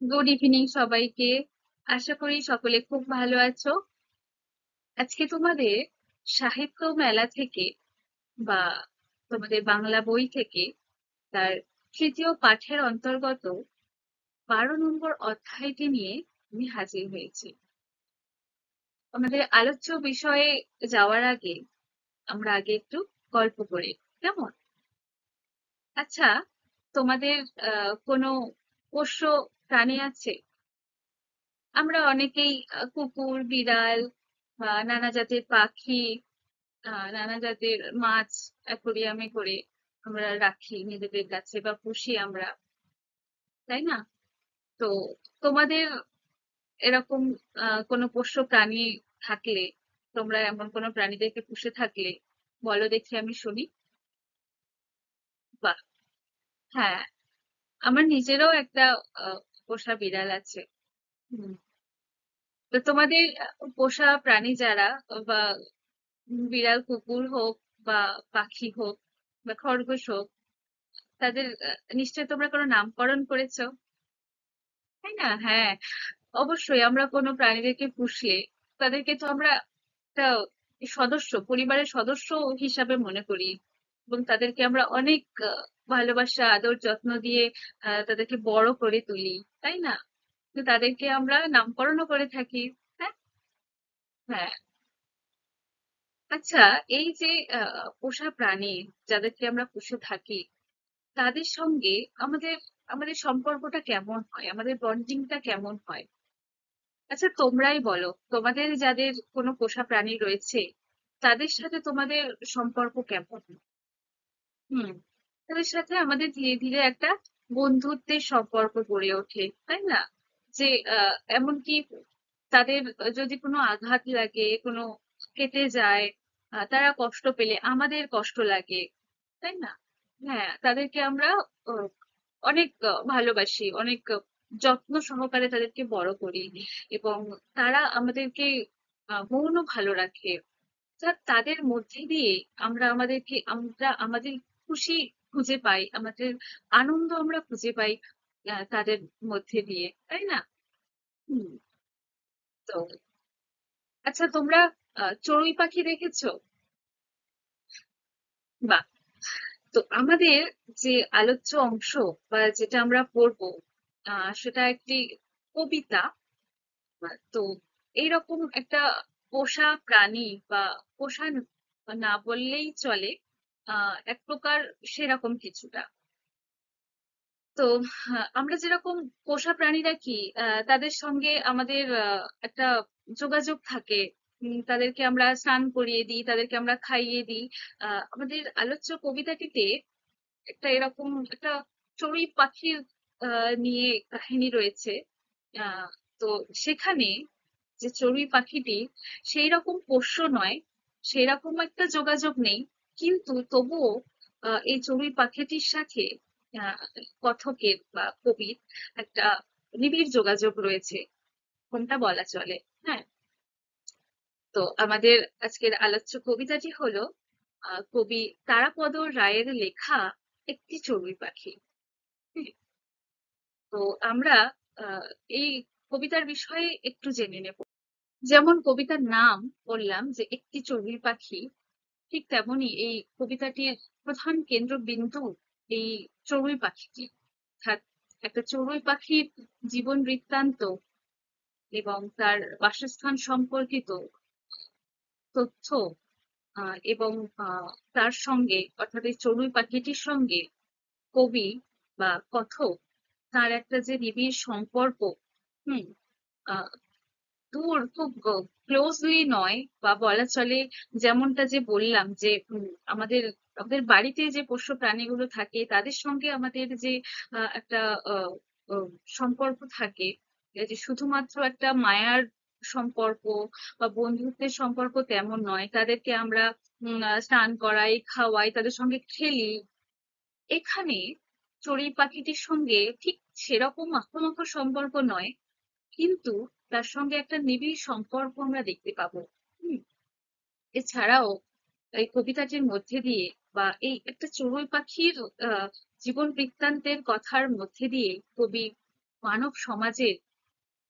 Good evening সবাইকে। আশা করি সকলে খুব ভালো আছো। আজকে তোমাদের সাহিত্য মেলা থেকে বা তোমাদের বাংলা বই থেকে তার তৃতীয় পাঠের অন্তর্গত 12 নম্বর অধ্যায়টি নিয়ে আমি হাজির হয়েছি। আমাদের আলোচ্য বিষয়ে যাওয়ার আগে আমরা আগে একটু গল্প করি, কেমন? আচ্ছা, তোমাদের কোনো পোষ্য প্রাণী আছে? আমরা অনেকেই কুকুর, বিড়াল বা নানা জাতের পাখি, নানা জাতের মাছ অ্যাকুরিয়ামে করে আমরা রাখি নিজেদের কাছে বা পুষি আমরা, তাই না? তো তোমাদের এরকম কোনো পোষ্য প্রাণী থাকলে, তোমরা এমন কোনো প্রাণীদেরকে পুষে থাকলে বলো দেখি, আমি শুনি। বাহ, হ্যাঁ, আমার নিজেরও একটা পোষা বিড়াল আছে। হুম। তো তোমাদের পোষা প্রাণী যারা, বা বিড়াল কুকুর হোক বা পাখি হোক বা খরগোশ হোক, তাদের নিশ্চয়ই তোমরা কোনো নামকরণ করেছো, তাই না? হ্যাঁ, অবশ্যই। আমরা কোনো প্রাণীদেরকে পুষলে তাদেরকে তো আমরা একটা সদস্য, পরিবারের সদস্য হিসাবে মনে করি, এবং তাদেরকে আমরা অনেক ভালোবাসা, আদর, যত্ন দিয়ে তাদেরকে বড় করে তুলি, তাই না? তো তাদেরকে আমরা নামকরণও করে থাকি। হ্যাঁ, হ্যাঁ। আচ্ছা, এই যে পোষা প্রাণী যাদেরকে আমরা পুষে থাকি, তাদের সঙ্গে আমাদের আমাদের সম্পর্কটা কেমন হয়, আমাদের বন্ডিংটা কেমন হয়? আচ্ছা, তোমরাই বলো, তোমাদের যাদের কোনো পোষা প্রাণী রয়েছে তাদের সাথে তোমাদের সম্পর্ক কেমন? হুম। তাদের সাথে আমাদের ধীরে ধীরে একটা বন্ধুত্বের সম্পর্ক গড়ে ওঠে, তাই না? যে এমনকি তাদের যদি কোনো আঘাত লাগে, কোনো কেটে যায়, তারা কষ্ট পেলে আমাদের কষ্ট লাগে, তাই না? হ্যাঁ, তাদেরকে আমরা আহ, অনেক ভালোবাসি, অনেক যত্ন সহকারে তাদেরকে বড় করি, এবং তারা আমাদেরকে মনও ভালো রাখে। তাদের মধ্যে দিয়ে আমরা আমাদের খুশি খুঁজে পাই, আমাদের আনন্দ আমরা খুঁজে পাই তাদের মধ্যে দিয়ে, তাই না? হুম। তো আচ্ছা, তোমরা চড়ুই পাখি দেখেছো? বা, তো আমাদের যে আলোচ্য অংশ বা যেটা আমরা পড়বো, সেটা একটি কবিতা। তো এইরকম একটা পোষা প্রাণী বা পোষা না বললেই চলে, এক প্রকার সেরকম কিছুটা। তো আমরা যেরকম পোষা প্রাণীরা কি, তাদের সঙ্গে আমাদের একটা যোগাযোগ থাকে। তাদেরকে আমরা স্নান করিয়ে দিই, তাদেরকে আমরা খাইয়ে দিই। আমাদের আলোচ্য কবিতাটিতে একটা এরকম একটা চড়ুই পাখির নিয়ে কাহিনী রয়েছে। আহ তো সেখানে যে চড়ুই পাখিটি সেই রকম পোষ্য নয়, সেই রকম একটা যোগাযোগ নেই, কিন্তু তবুও এই চড়ুই পাখিটির সাথে আহ কথকের বা কবির একটা নিবিড় যোগাযোগ রয়েছে, কোনটা বলা চলে। হ্যাঁ। তো আমাদের আজকের আলোচ্য কবিতাটি হলো কবি তারাপদ রায়ের লেখা একটি চড়ুই পাখি। হুম। তো আমরা আহ এই কবিতার বিষয়ে একটু জেনে নেব। যেমন কবিতার নাম বললাম যে একটি চড়ুই পাখি, ঠিক তেমনি এই কবিতাটির প্রধান কেন্দ্রবিন্দু এই চড়ুই পাখিটি। অর্থাৎ একটা চড়ুই পাখির জীবন বৃত্তান্ত এবং তার বাসস্থান সম্পর্কিত তথ্য, এবং তার সঙ্গে, অর্থাৎ এই চড়ুই পাখিটির সঙ্গে কবি বা কথক, তার একটা যে নিবিড় সম্পর্ক, হুম, আহ দূর, খুব ক্লোজলি নয়, বা বলা চলে যেমনটা যে বললাম যে আমাদের আমাদের বাড়িতে যে পোষ্য প্রাণীগুলো থাকে তাদের সঙ্গে আমাদের যে একটা আহ, আহ, সম্পর্ক থাকে, এটা যে শুধুমাত্র একটা মায়ার সম্পর্ক বা বন্ধুত্বের সম্পর্ক তেমন নয়। তাদেরকে আমরা স্নান করাই, খাওয়াই, তাদের সঙ্গে খেলি। এখানে চড়ুই পাখিটির সঙ্গে ঠিক সেরকম মাখো সম্পর্ক নয়, কিন্তু তার সঙ্গে একটা নিবিড় সম্পর্ক আমরা দেখতে পাবো। হুম। এছাড়াও এই কবিতাটির মধ্যে দিয়ে বা এই একটা চড়ুই পাখির আহ জীবন বৃত্তান্তের কথার মধ্যে দিয়ে কবি মানব সমাজের,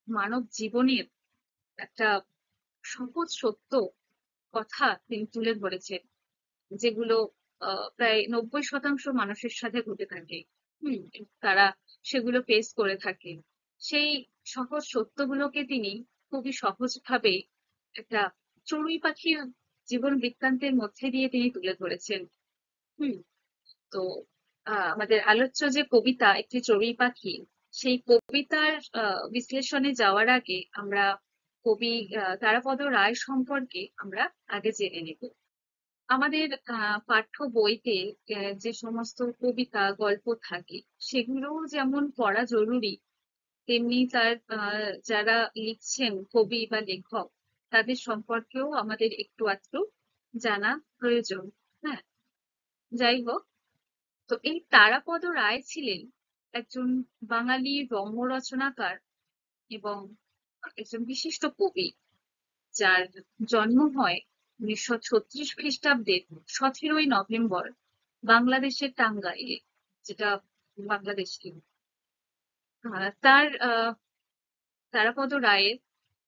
মানব জীবনের একটা সহজ সত্য কথা তিনি তুলে ধরেছেন, যেগুলো প্রায় 90% মানুষের সাথে ঘটে থাকে। হুম, তারা সেগুলো ফেস করে থাকে। সেই সহজ সত্যগুলোকে তিনি খুবই সহজভাবে একটা চড়ুই পাখির জীবন বৃত্তান্তের মধ্যে দিয়ে তিনি তুলে ধরেছেন। হুম, তো আমাদের আলোচ্য যে কবিতা একটি চড়ুই পাখি, সেই কবিতার বিশ্লেষণে যাওয়ার আগে আমরা কবি তারাপদ রায় সম্পর্কে আমরা আগে জেনে নেব। আমাদের পাঠ্য বইতে যে সমস্ত কবিতা গল্প থাকে, সেগুলো যেমন পড়া জরুরি, তেমনি তার যারা লিখছেন কবি বা লেখক, তাদের সম্পর্কেও আমাদের একটু আধটু জানা প্রয়োজন। হ্যাঁ, যাই হোক, তো এই তারাপদ রায় ছিলেন একজন বাঙালি রম্য রচনাকার এবং একজন বিশিষ্ট কবি, যার জন্ম হয় 1936 খ্রিস্টাব্দের 17ই নভেম্বর বাংলাদেশের টাঙ্গাইলে, যেটা বাংলাদেশ। তার তারাপদ রায়ের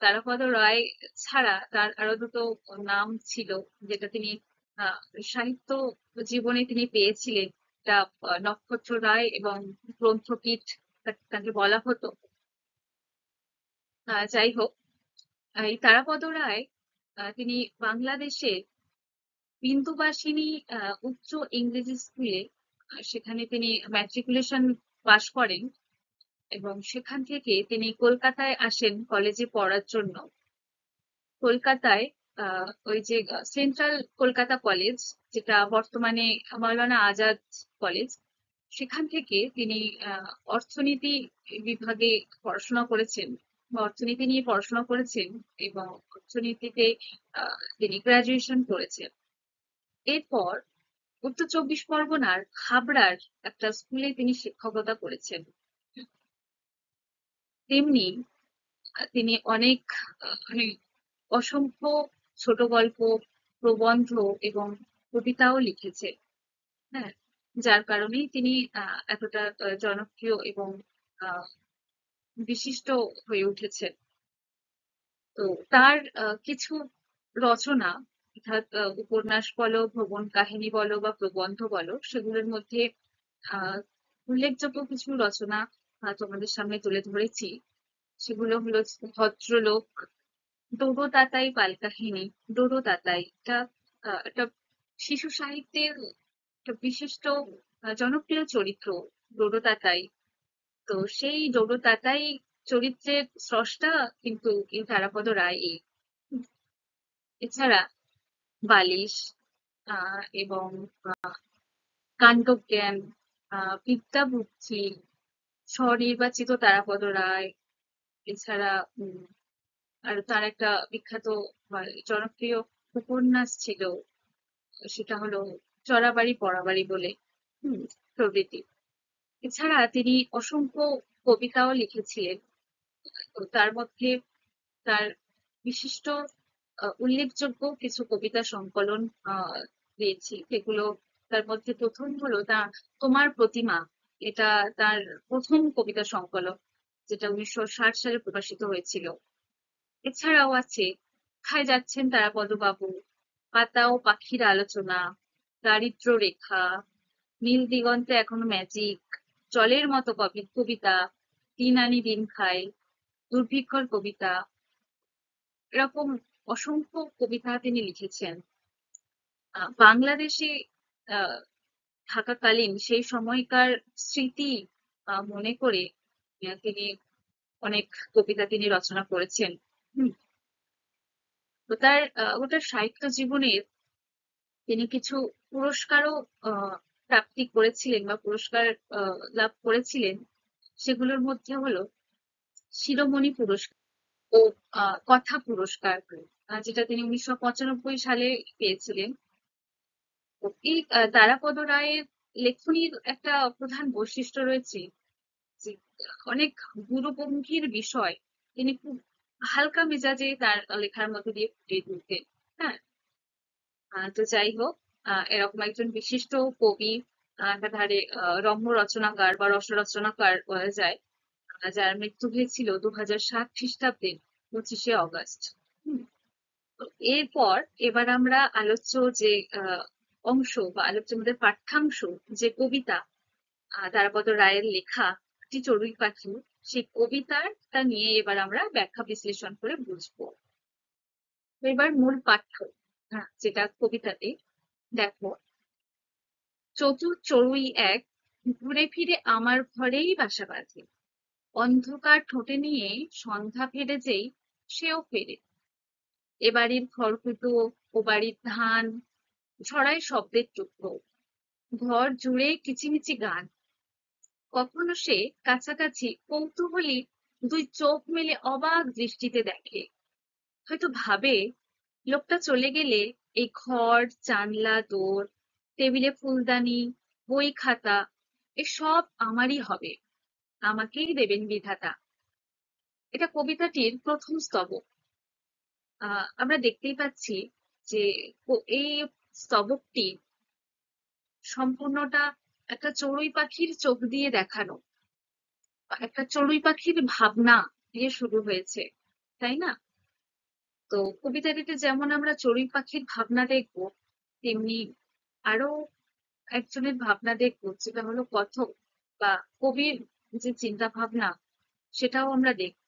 তারাপদ রায় ছাড়া তার আরো দুটো নাম ছিল, যেটা তিনি আহ, সাহিত্য জীবনে তিনি পেয়েছিলেন। একটা নক্ষত্র রায় এবং গ্রন্থপীঠ তাকে বলা হতো। যাই হোক, এই তারাপদ রায় তিনি বাংলাদেশের বিন্দুবাসিনী উচ্চ ইংরেজি স্কুলে, সেখানে তিনি ম্যাট্রিকুলেশন পাশ করেন এবং সেখান থেকে তিনি কলকাতায় আসেন কলেজে পড়ার জন্য। কলকাতায় ওই যে সেন্ট্রাল কলকাতা কলেজ, যেটা বর্তমানে মাওলানা আজাদ কলেজ, সেখান থেকে তিনি অর্থনীতি বিভাগে পড়াশোনা করেছেন বা অর্থনীতি নিয়ে পড়াশোনা করেছেন এবং অর্থনীতিতে তিনি গ্রাজুয়েশন করেছেন। এরপর উত্তর চব্বিশ পরগনার হাবড়ার একটা স্কুলে তিনি শিক্ষকতা করেছেন। তেমনি তিনি অনেক মানে অসংখ্য ছোট গল্প, প্রবন্ধ এবং কবিতাও লিখেছে। হ্যাঁ, যার কারণেই তিনি এতটা জনপ্রিয় এবং আহ, বিশিষ্ট হয়ে উঠেছেন। তো তার কিছু রচনা, অর্থাৎ উপন্যাস বলো, ভ্রমণ কাহিনী বলো বা প্রবন্ধ বলো, সেগুলোর মধ্যে আহ উল্লেখযোগ্য কিছু রচনা তোমাদের সামনে তুলে ধরেছি। সেগুলো হলো ভদ্রলোক, ডোডো তাতাই পাল কাহিনী। ডোডো তাতাই এটা একটা শিশু সাহিত্যের একটা বিশিষ্ট জনপ্রিয় চরিত্র, ডোডো তাতাই। তো সেই ডোডো তাতাই চরিত্রের স্রষ্টা কিন্তু এই তারাপদ রায়। এছাড়া বালিশ এবং কাণ্ডজ্ঞান, বিদ্যা বুদ্ধি, স্বনির্বাচিত তারাপদ রায়। এছাড়া আর তার একটা বিখ্যাত বা জনপ্রিয় উপন্যাস ছিল, সেটা হলো চড়াবাড়ি পড়াবাড়ি বলে। হুম, প্রভৃতি। এছাড়া তিনি অসংখ্য কবিতাও লিখেছিলেন। তো তার মধ্যে তার বিশিষ্ট উল্লেখযোগ্য কিছু কবিতা সংকলন পেয়েছি, যেগুলো তার মধ্যে প্রথম হলো তোমার প্রতিমা। এটা তার প্রথম কবিতা সংকলন, যেটা 1960 সালে প্রকাশিত হয়েছিল। এছাড়াও আছে কোথায় যাচ্ছেন তারাপদ বাবু, পাতা ও পাখির আলোচনা, দারিদ্র্য রেখা, নীল দিগন্তে এখনো ম্যাজিক, জলের মতো কবিতা, দিন আনি দিন খাই, দুর্ভিক্ষর কবিতা। এরকম অসংখ্য কবিতা তিনি লিখেছেন। বাংলাদেশে আহ থাকাকালীন সেই সময়কার স্মৃতি মনে করে তিনি অনেক কবিতা তিনি রচনা করেছেন। হুম, তো তার গোটা সাহিত্য জীবনের তিনি কিছু পুরস্কারও প্রাপ্তি করেছিলেন বা পুরস্কার লাভ করেছিলেন। সেগুলোর মধ্যে হলো শিরোমণি পুরস্কার ও কথা পুরস্কার, যেটা তিনি 1995 সালে পেয়েছিলেন। তো এই তারাপদ রায়ের লেখনীর একটা প্রধান বৈশিষ্ট্য রয়েছে যে অনেক গুরুগম্ভীর বিষয় তিনি খুব হালকা মেজাজে তার লেখার মধ্যে দিয়ে ফুটিয়ে তুলতেন। হ্যাঁ, তো যাই হোক, এরকম একজন বিশিষ্ট কবি, একাধারে রম্য রচনাকার বা রস রচনাকার বলা যায়, যার মৃত্যু হয়েছিল 2007 খ্রিস্টাব্দে 25শে অগস্ট। হুম। তো এরপর এবার আমরা আলোচ্য যে অংশ বা আলোচ্য আমাদের পাঠ্যাংশ, যে কবিতা তারাপদ রায়ের লেখা একটি চড়ুই পাখি, সেই কবিতাটা নিয়ে এবার আমরা ব্যাখ্যা বিশ্লেষণ করে বুঝবো। তো এবার মূল পাঠ্য, যেটা কবিতাতে, দেখো, চতুর চড়ুই এক ঘুরে ফিরে আমার ঘরেই বাসা বাঁধে, অন্ধকার ঠোঁটে নিয়ে সন্ধ্যা ফেরে যেই সেও ফেরে, এ বাড়ির খড়কুটো ও বাড়ির ধান ছড়ায় শব্দের টুকরো, ঘর জুড়ে কিচিমিচি গান, কখনো সে কাছাকাছি কৌতূহলী দুই চোখ মেলে অবাক দৃষ্টিতে দেখে, হয়তো ভাবে লোকটা চলে গেলে এই ঘর, জানলা, দোর, টেবিলে ফুলদানি, বই খাতা এসব আমারই হবে, আমাকেই দেবেন বিধাতা। এটা কবিতাটির প্রথম স্তবক। আমরা দেখতেই পাচ্ছি যে এই স্তবকটি সম্পূর্ণটা একটা চড়ুই পাখির চোখ দিয়ে দেখানো, বা একটা চড়ুই পাখির ভাবনা দিয়ে শুরু হয়েছে, তাই না? তো কবিতাটিতে যেমন আমরা চড়ুই পাখির ভাবনা দেখবো, তেমনি আরো একজনের ভাবনা দেখবো, যেটা হলো কথক বা কবির যে চিন্তা ভাবনা, সেটাও আমরা দেখব।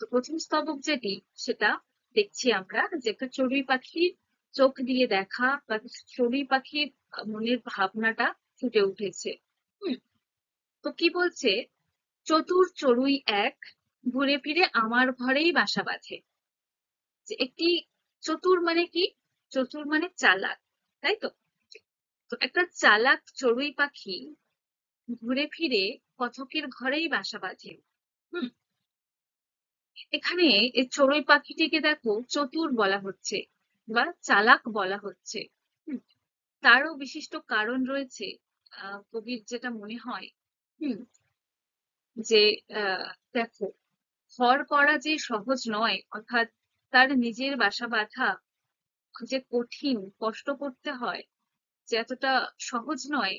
তো প্রথম স্তবক যেটি, সেটা দেখছি আমরা যে একটা চড়ুই পাখির চোখ দিয়ে দেখা বা চড়ুই পাখির মনের ভাবনাটা ফুটে উঠেছে। হুম। তো কি বলছে? চতুর চড়ুই এক ঘুরে ফিরে আমার ঘরেই বাসা বাঁধে। যে একটি চতুর মানে কি? চতুর মানে চালাক, তাই তো? তো একটা চালাক চড়ুই পাখি ঘুরে ফিরে কথকের ঘরেই বাসা বাঁধে। হুম। এখানে এই চড়ুই পাখিটিকে দেখো চতুর বলা হচ্ছে বা চালাক বলা হচ্ছে। হুম। তারও বিশিষ্ট কারণ রয়েছে। কবির যেটা মনে হয়, হুম, যে দেখো, ঘর করা যে সহজ নয়, অর্থাৎ তার নিজের বাসা বাঁধা যে কঠিন, কষ্ট করতে হয়, যে এতটা সহজ নয়,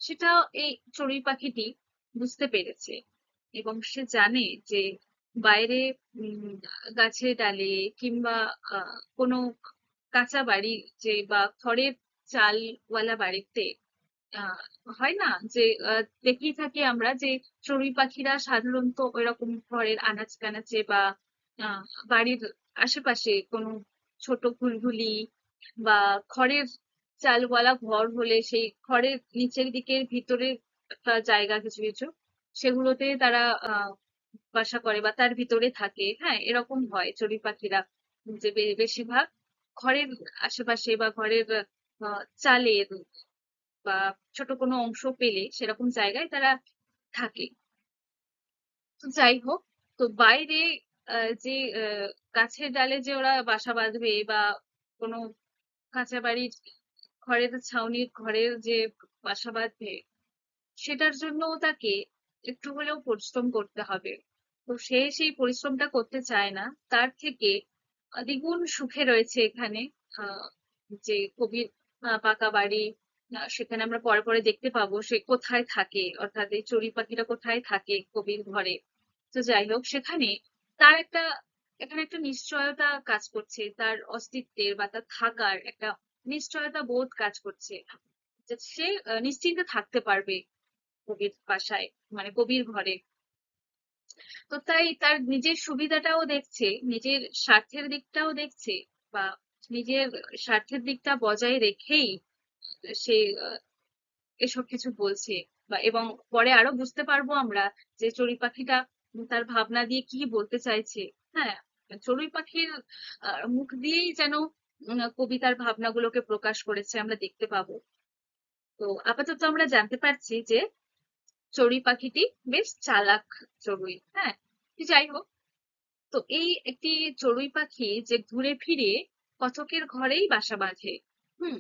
সেটা এই চড়ুই পাখিটি বুঝতে পেরেছে। এবং সে জানে যে বাইরে গাছের ডালে কিংবা কোনো কাঁচা বাড়ি, যে বা খড়ের চালওয়ালা বাড়িতে আহ হয় না যে দেখেই থাকি আমরা যে চড়ুই পাখিরা সাধারণত ওইরকম ঘরের আনাচ কানাচে বা আহ বাড়ির আশেপাশে কোনো ছোট ঘুলঘুলি বা খড়ের চালওয়ালা ঘর হলে সেই খড়ের নিচের দিকের ভিতরের একটা জায়গা কিছু কিছু, সেগুলোতে তারা বাসা করে বা তার ভিতরে থাকে। হ্যাঁ, এরকম হয় চড়ুই পাখিরা, যে বেশিরভাগ ঘরের আশেপাশে বা ঘরের চালের বা ছোট কোনো অংশ পেলে সেরকম জায়গায় তারা থাকে। তো যাই হোক, তো বাইরে যে গাছের ডালে যে ওরা বাসা বাঁধবে বা কোনো কাঁচা বাড়ির খড়ের ছাউনির ঘরের যে বাসা বাঁধবে, সেটার জন্য তাকে একটু হলেও পরিশ্রম করতে হবে। তো সে সেই পরিশ্রমটা করতে চায় না, তার থেকে দ্বিগুণ সুখে রয়েছে এখানে। আহ যে কবির পাকা বাড়ি, সেখানে আমরা পরে পরে দেখতে পাবো সে কোথায় থাকে, অর্থাৎ এই চড়ুই পাখিটা কোথায় থাকে কবির ঘরে। তো যাই হোক, সেখানে তার একটা, এখানে একটা নিশ্চয়তা কাজ করছে, তার অস্তিত্বের বা তার থাকার একটা নিশ্চয়তা বোধ কাজ করছে, যে সে নিশ্চিন্তে থাকতে পারবে কবির বাসায়, মানে কবির ঘরে। তো তাই তার নিজের সুবিধাটাও দেখছে, নিজের স্বার্থের দিকটাও দেখছে, বা নিজের স্বার্থের দিকটা বজায় রেখেই সে এসব কিছু বলছে। বা এবং পরে আরো বুঝতে পারবো আমরা যে চড়ুই পাখিটা তার ভাবনা দিয়ে কি বলতে চাইছে। হ্যাঁ, চড়ুই পাখির মুখ দিয়েই যেন কবিতার ভাবনাগুলোকে প্রকাশ করেছে, আমরা দেখতে পাবো। তো আপাতত আমরা জানতে পারছি যে চড়ুই পাখিটি বেশ চালাক চড়ুই। হ্যাঁ, যাই হোক, তো এই একটি চড়ুই পাখি যে ঘুরে ফিরে কতকের ঘরেই বাসা বাঁধে। হুম।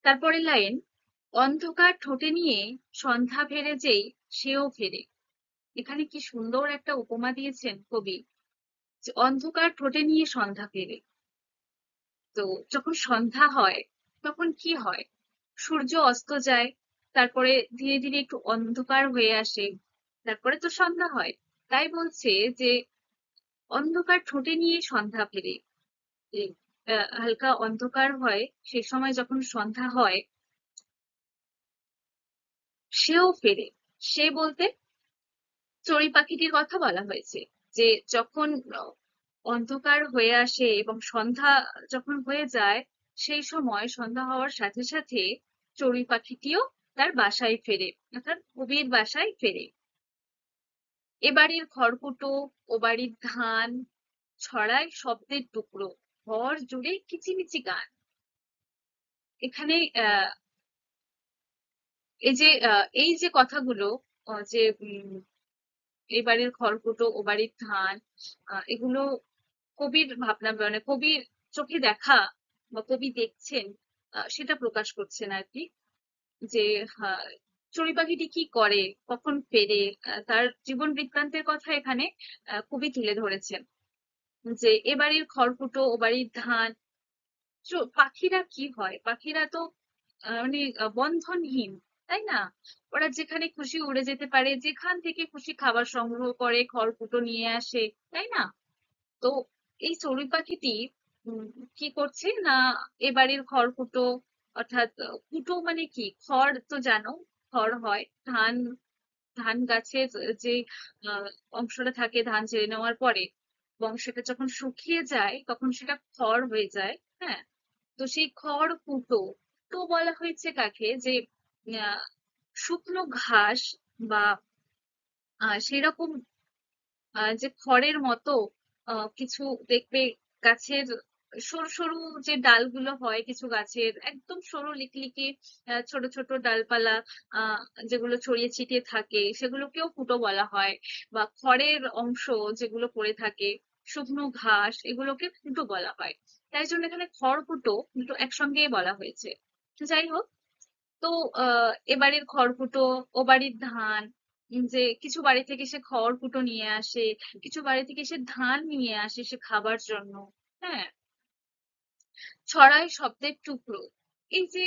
তারপরের লাইন, অন্ধকার ঠোঁটে নিয়ে সন্ধ্যা ফেরে যেই সেও ফেরে। এখানে কি সুন্দর একটা উপমা দিয়েছেন কবি, যে অন্ধকার ঠোঁটে নিয়ে সন্ধ্যা ফেরে। তো যখন সন্ধ্যা হয় তখন কি হয়? সূর্য অস্ত যায়, তারপরে ধীরে ধীরে একটু অন্ধকার হয়ে আসে, তারপরে তো সন্ধ্যা হয়। তাই বলছে যে অন্ধকার ঠোঁটে নিয়ে সন্ধ্যা ফেরে। এই, হালকা অন্ধকার হয়, সে সময় যখন সন্ধ্যা হয় সেও ফেরে। সে বলতে চড়ুই পাখিটির কথা বলা হয়েছে, যে যখন অন্ধকার হয়ে আসে এবং সন্ধ্যা যখন হয়ে যায়, সেই সময় সন্ধ্যা হওয়ার সাথে সাথে চড়ুই পাখিটিও তার বাসায় ফেরে, অর্থাৎ কবির বাসায় ফেরে। এ বাড়ির খড়কুটো ও বাড়ির ধান ছড়ায় শব্দের টুকরো, ঘর জুড়ে কিচিমিচি গান। এখানে এই যে কথাগুলো, যে এই বাড়ির খড়কুটো ও বাড়ির ধান, এগুলো কবির ভাবনা, মানে কবির চোখে দেখা বা কবি দেখছেন, সেটা প্রকাশ করছেন আর কি। যে আহ, চড়ুই পাখিটি কি করে, কখন ফেরে, তার জীবন বৃত্তান্তের কথা এখানে কবি তুলে ধরেছেন। যে এ বাড়ির খড়কুটো ও বাড়ির ধান, পাখিরা কি হয়, পাখিরা তো মানে বন্ধনহীন, তাই না? ওরা যেখানে খুশি উড়ে যেতে পারে, যেখান থেকে খুশি খাবার সংগ্রহ করে, খড়কুটো নিয়ে আসে, তাই না? তো এই চড়ুই পাখিটি উম, কি করছে না, এ বাড়ির খড়কুটো, অর্থাৎ কুটো মানে কি, খড় তো জানো, খড় হয় ধান, ধান গাছের যে আহ, অংশটা থাকে ধান ছেড়ে নেওয়ার পরে, এবং সেটা যখন শুকিয়ে যায় তখন সেটা খড় হয়ে যায়। হ্যাঁ, তো সেই খড় কুটো, তো বলা হয়েছে কাকে, যে আহ, শুকনো ঘাস বা সেরকম যে খড়ের মতো কিছু দেখবে, গাছের সরু সরু যে ডালগুলো হয় কিছু গাছের, একদম সরু লিকলিকে ছোট ছোট ডালপালা আহ যেগুলো ছড়িয়ে ছিটিয়ে থাকে, সেগুলোকেও কুটো বলা হয়। বা খড়ের অংশ যেগুলো পড়ে থাকে, শুকনো ঘাস, এগুলোকে কুটো বলা হয়। তাই জন্য এখানে খড় কুটো দুটো একসঙ্গেই বলা হয়েছে। যাই হোক, তো এবাড়ির খড়কুটো ও বাড়ির ধান, যে কিছু বাড়ি থেকে সে খড়কুটো নিয়ে আসে, কিছু বাড়ি থেকে সে ধান নিয়ে আসে সে খাবার জন্য। হ্যাঁ, ছড়ায় শব্দের টুকরো। এই যে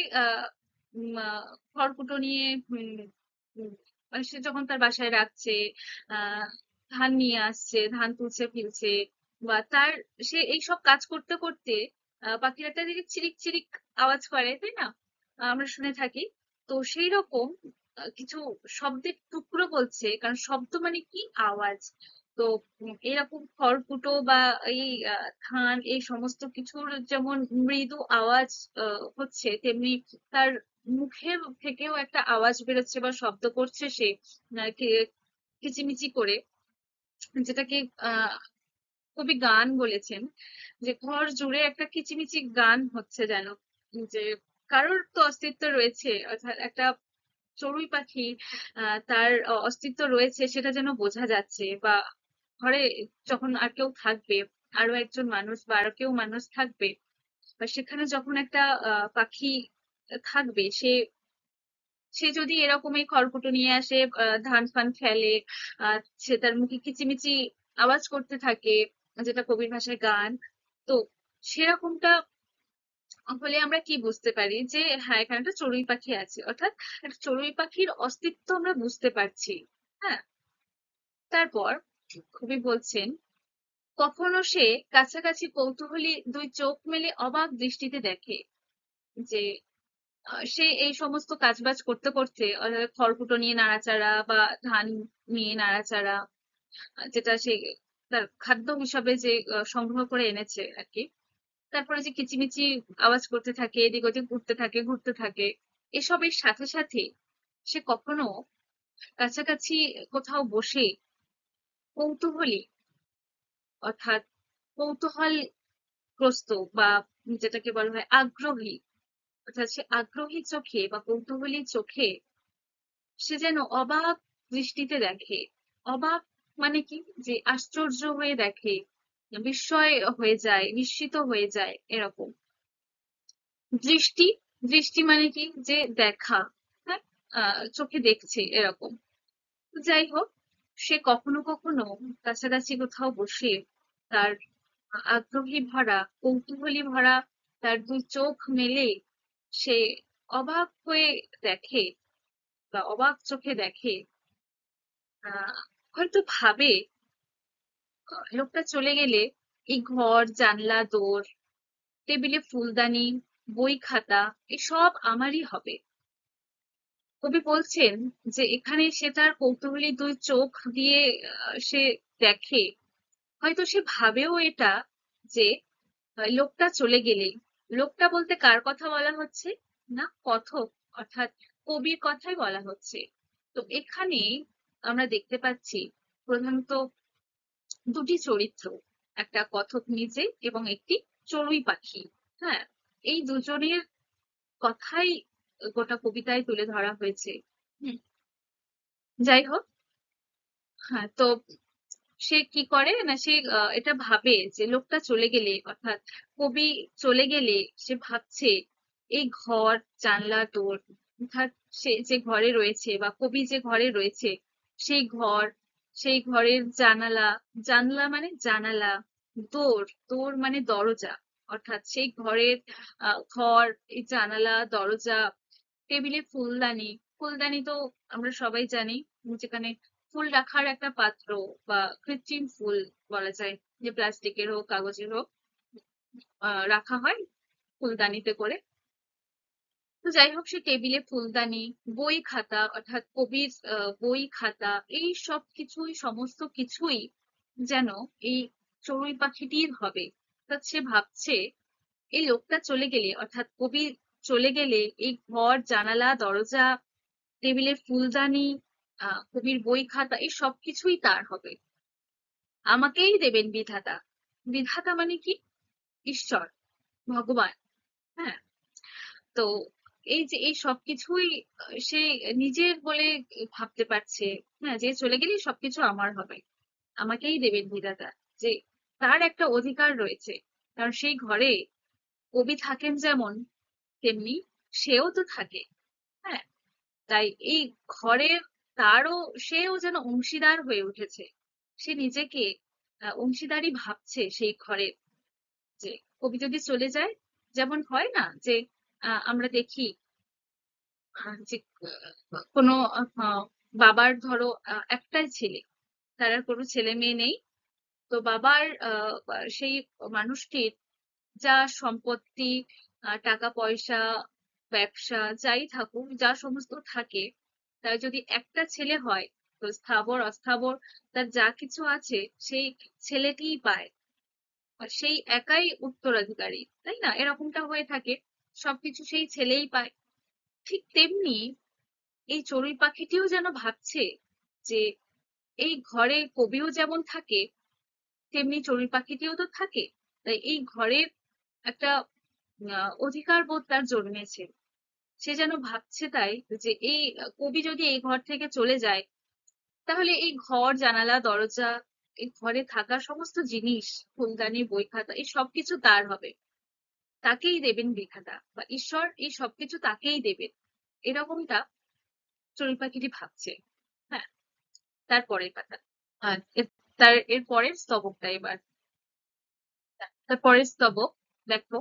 খড়কুটো নিয়ে উম, মানে সে যখন তার বাসায় রাখছে, আহ ধান নিয়ে আসছে, ধান তুলছে ফিরছে, বা তার সে এই সব কাজ করতে করতে পাখিরা তাদেরকে চিরিক চিরিক আওয়াজ করে, তাই না? আমরা শুনে থাকি। তো সেই রকম কিছু শব্দের টুকরো বলছে, কারণ শব্দ মানে কি, আওয়াজ। তো এরকম খড়কুটো বা এই ধান, এই সমস্ত কিছুর যেমন মৃদু আওয়াজ হচ্ছে, তেমনি তার মুখের থেকেও একটা আওয়াজ বেরোচ্ছে বা শব্দ করছে সে, কিচিমিচি করে, যেটাকে আহ কবি গান বলেছেন। যে ঘর জুড়ে একটা কিচিমিচি গান হচ্ছে যেন, যে কারোর তো অস্তিত্ব রয়েছে, অর্থাৎ একটা চড়ুই পাখি তার অস্তিত্ব রয়েছে সেটা যেন বোঝা যাচ্ছে। বা ঘরে যখন আর কেউ থাকবে, আরো একজন মানুষ বা আরো কেউ মানুষ থাকবে, বা সেখানে যখন একটা পাখি থাকবে, সে সে যদি এরকম এই খড়কুটো নিয়ে আসে, ধান ফান ফেলে, সে তার মুখে কিচিমিচি আওয়াজ করতে থাকে, যেটা কবির ভাষায় গান। তো সেরকমটা হলে আমরা কি বুঝতে পারি, যে হ্যাঁ, এখানে একটা চড়ুই পাখি আছে, অর্থাৎ একটা চড়ুই পাখির অস্তিত্ব আমরা বুঝতে পারছি। হ্যাঁ, তারপর কবি বলছেন, কখনো সে কাছাকাছি কৌতূহলী দুই চোখ মেলে অবাক দৃষ্টিতে দেখে। যে সে এই সমস্ত কাজবাজ করতে করতে, খড়কুটো নিয়ে নাড়াচাড়া বা ধান নিয়ে নাড়াচাড়া, যেটা সে তার খাদ্য হিসাবে যে সংগ্রহ করে এনেছে আর কি, তারপরে যে কিচিমিচি আওয়াজ করতে থাকে, এদিক ওদিক ঘুরতে থাকে ঘুরতে থাকে, এসবের সাথে সাথে সে কখনো কাছাকাছি কোথাও বসে কৌতূহলী, অর্থাৎ কৌতূহলগ্রস্ত, বা যেটাকে বলা হয় আগ্রহী, অর্থাৎ সে আগ্রহী চোখে বা কৌতূহলী চোখে সে যেন অবাক দৃষ্টিতে দেখে। অবাক মানে কি, যে আশ্চর্য হয়ে দেখে, বিস্ময় হয়ে যায়, বিস্মিত হয়ে যায়, এরকম। দৃষ্টি, দৃষ্টি মানে কি, যে দেখা। হ্যাঁ, চোখে দেখছে এরকম। যাই হোক, সে কখনো কখনো কাছাকাছি কোথাও বসে তার আগ্রহী ভরা, কৌতূহলী ভরা তার দুই চোখ মেলে সে অবাক হয়ে দেখে, বা অবাক চোখে দেখে আহ হয়তো ভাবে লোকটা চলে গেলে এই ঘর জানলা দোর টেবিলে ফুলদানি বই খাতা এসব আমারই হবে। কবি বলছেন যে এখানে সে তার কৌতূহলী দুই চোখ দিয়ে সে দেখে, হয়তো সে ভাবেও এটা, যে লোকটা চলে গেলেই, লোকটা বলতে কার কথা বলা হচ্ছে? না, কথক অর্থাৎ কবির কথাই বলা হচ্ছে। তো এখানে আমরা দেখতে পাচ্ছি প্রধানত দুটি চরিত্র, একটা কথক নিজে এবং একটি চড়ুই পাখি। হ্যাঁ, এই দুজনের কথাই গোটা কবিতায় তুলে ধরা হয়েছে। হুম, যাই হোক, হ্যাঁ, তো সে কি করে না, সে এটা ভাবে যে লোকটা চলে গেলে অর্থাৎ কবি চলে গেলে সে ভাবছে এই ঘর জানলা দোর, অর্থাৎ সে যে ঘরে রয়েছে বা কবি যে ঘরে রয়েছে সেই ঘর, সেই ঘরের জানালা, জানলা মানে জানালা, দোর, দোর মানে দরজা, অর্থাৎ সেই ঘরের ঘর, এই জানালা দরজা, টেবিলে ফুলদানি, ফুলদানি তো আমরা সবাই জানি যেখানে ফুল রাখার একটা পাত্র বা কৃত্রিম ফুল বলা যায়, যে প্লাস্টিকের হোক কাগজের হোক রাখা হয় ফুলদানিতে করে। তো যাই হোক, সে টেবিলে ফুলদানি, বই খাতা অর্থাৎ কবির বই খাতা, এই সব কিছুই সমস্ত কিছুই যেন এই চড়ুই পাখিটির হবে। অর্থাৎ সে ভাবছে এই লোকটা চলে গেলে অর্থাৎ কবি চলে গেলে এই ঘর জানালা দরজা টেবিলের ফুলদানি কবির বই খাতা এই সবকিছুই তার হবে, আমাকেই দেবেন বিধাতা। বিধাতা মানে কি? ঈশ্বর, ভগবান। হ্যাঁ, তো এই যে এই সবকিছুই সে নিজের বলে ভাবতে পারছে। হ্যাঁ, যে চলে গেলে সবকিছু আমার হবে, আমাকেই দেবেন বিধাতা, যে তার একটা অধিকার রয়েছে। কারণ সেই ঘরে কবি থাকেন যেমন, তেমনি সেও তো থাকে। হ্যাঁ, তাই এই ঘরের তারও, সেও যেন অংশীদার হয়ে উঠেছে। সে নিজেকে অংশীদারই ভাবছে সেই ঘরের। যে কবি যদি চলে যায়, যেমন হয় না যে আমরা দেখি যে কোনো বাবার ধরো একটাই ছেলে, তার আর কোনো ছেলে মেয়ে নেই। তো বাবার সেই মানুষটির যা সম্পত্তি, টাকা পয়সা, ব্যবসা যাই থাকুক, যা সমস্ত থাকে, তার যদি একটা ছেলে হয়, তো স্থাবর অস্থাবর তার যা কিছু আছে সেই ছেলেটিই পায়, আর সেই একাই উত্তরাধিকারী, তাই না? এরকমটা হয়ে থাকে, সবকিছু সেই ছেলেই পায়। ঠিক তেমনি এই চড়ুই পাখিটিও যেন ভাবছে যে এই ঘরে কবিও যেমন থাকে, তেমনি চড়ুই পাখিটিও তো থাকে। তাই এই ঘরের একটা অধিকার বোধ তার জন্মেছে। সে যেন ভাবছে তাই, যে এই কবি যদি এই ঘর থেকে চলে যায়, তাহলে এই ঘর জানালা দরজা, এই ঘরে থাকা সমস্ত জিনিস, ফুলদানি বই খাতা এই সবকিছু তার হবে, তাকেই দেবেন বিধাতা বা ঈশ্বর, এই সবকিছু তাকেই দেবেন। এরকমটা চড়ুই পাখিটি ভাবছে। হ্যাঁ, তারপরের পাতা। আর তার এর পরের স্তবকটা এবার, তার পরের স্তবক দেখো,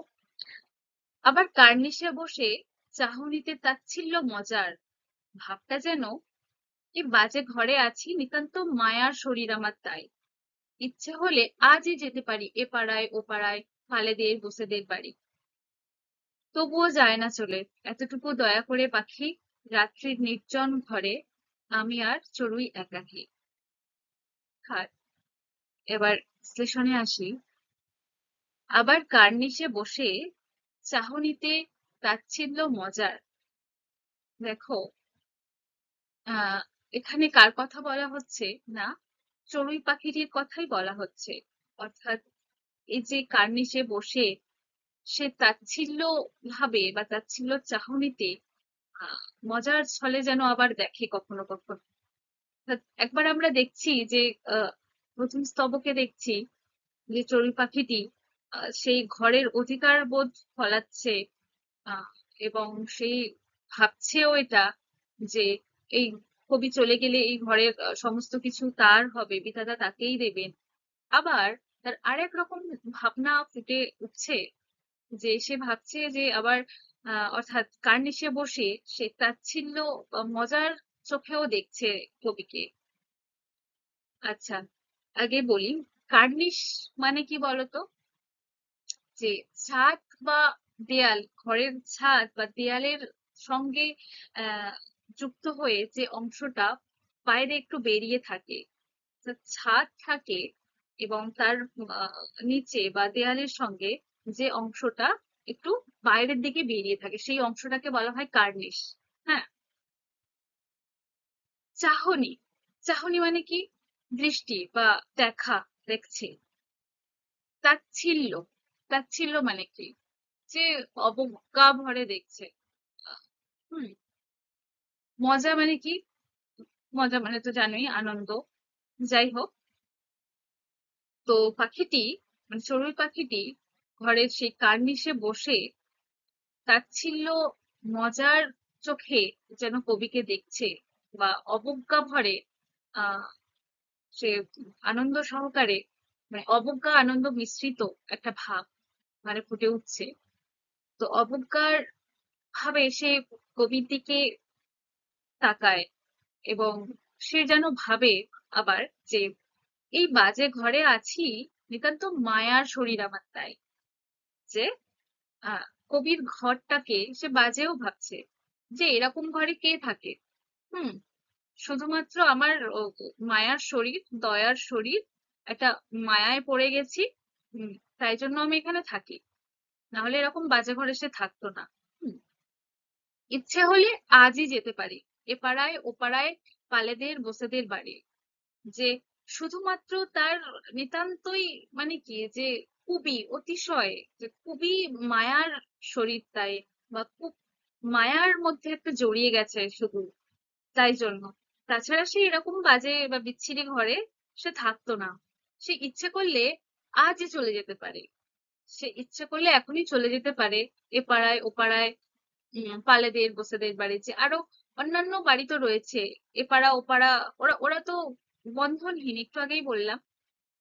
আবার কার্নিশে বসে চাহনিতে তাচ্ছিল্য মজার, ভাবটা যেন এ বাজে ঘরে আছি নিতান্ত মায়ার শরীর আমার তাই, ইচ্ছে হলে আজই যেতে পারি এ পাড়ায় ও পাড়ায়, খালেদের বসেদের বাড়ি, তবুও যায় না চলে, এতটুকু দয়া করে পাখি, রাত্রির নির্জন ঘরে আমি আর চড়ুই একাকী। আর এবার স্টেশনে আসি, আবার কার্নিশে বসে চাহনিতে তাচ্ছিল্য মজার। দেখো, আহ এখানে কার কথা বলা হচ্ছে? না, চড়ুই পাখিটির কথাই বলা হচ্ছে। অর্থাৎ এই যে কার্নিশে বসে সে তাচ্ছিল্য ভাবে বা তাচ্ছিল্য চাহনিতে আহ মজার ছলে যেন আবার দেখে কখনো কখনো। অর্থাৎ একবার আমরা দেখছি যে আহ প্রথম স্তবকে দেখছি যে চড়ুই পাখিটি সেই ঘরের অধিকার বোধ ফলাচ্ছে, আহ এবং সেই ভাবছেও এটা, যে এই কবি চলে গেলে এই ঘরের সমস্ত কিছু তার হবে, বিধাতা তাকেই দেবেন। আবার তার আরেক রকম ভাবনা ফুটে উঠছে, যে সে ভাবছে যে আবার অর্থাৎ কার্নিশে বসে সে তাচ্ছিল্য মজার চোখেও দেখছে কবিকে। আচ্ছা, আগে বলি, কার্নিশ মানে কি বলতো? যে ছাদ বা দেয়াল, ঘরের ছাদ বা দেয়ালের সঙ্গে আহ যুক্ত হয়ে যে অংশটা বাইরে একটু বেরিয়ে থাকে, তা ছাদ থাকে, এবং তার নিচে বা দেয়ালের সঙ্গে যে অংশটা একটু বাইরের দিকে বেরিয়ে থাকে, সেই অংশটাকে বলা হয় কার্নিশ। হ্যাঁ। চাহনি, চাহনি মানে কি? দৃষ্টি বা দেখা, দেখছে। তাচ্ছিল্য, তাচ্ছিল্য মানে কি? যে অবজ্ঞা ভরে দেখছে। হুম। মজা মানে কি? মজা মানে তো জানোই, আনন্দ। যাই হোক, তো পাখিটি, মানে চড়ুই পাখিটি ঘরের সেই কার্নিশে বসে তাচ্ছিল্য, মজার চোখে যেন কবিকে দেখছে, বা অবজ্ঞা ভরে আহ সে আনন্দ সহকারে, মানে অবজ্ঞা আনন্দ মিশ্রিত একটা ভাব মানে ফুটে উঠছে। তো অবজ্ঞার ভাবে সে কবির দিকে তাকায়, এবং সে যেন ভাবে আবার যে এই বাজে ঘরে আছি, নিতান্ত মায়ার শরীর আমার, তাই যে কবির ঘরটাকে সে বাজেও ভাবছে, যে এরকম ঘরে কে থাকে। হুম। শুধুমাত্র আমার মায়ার শরীর, দয়ার শরীর, একটা মায়ায় পড়ে গেছি। হুম। তাই জন্য আমি এখানে থাকি, না হলে এরকম বাজে ঘরে সে থাকতো না। হুম। ইচ্ছে হলে আজই যেতে পারি এ পাড়ায় ও পাড়ায়, পালেদের বসেদের বাড়ি। যে শুধুমাত্র তার নিতান্তই, মানে কি, যে খুবই অতিশয়, যে খুবই মায়ার শরীর, তাই বা খুব মায়ার মধ্যে একটা জড়িয়ে গেছে শুধু, তাই জন্য। তাছাড়া সে এরকম বাজে বা বিচ্ছিরি ঘরে সে থাকতো না। সে ইচ্ছে করলে আজই চলে যেতে পারে, সে ইচ্ছে করলে এখনই চলে যেতে পারে এ পাড়ায় ও পাড়ায়, পালেদের বসেদের বাড়ি, যে আরো অন্যান্য বাড়ি তো রয়েছে, এ পাড়া ও পাড়া। ওরা ওরা তো বন্ধনহীন, একটু আগেই বললাম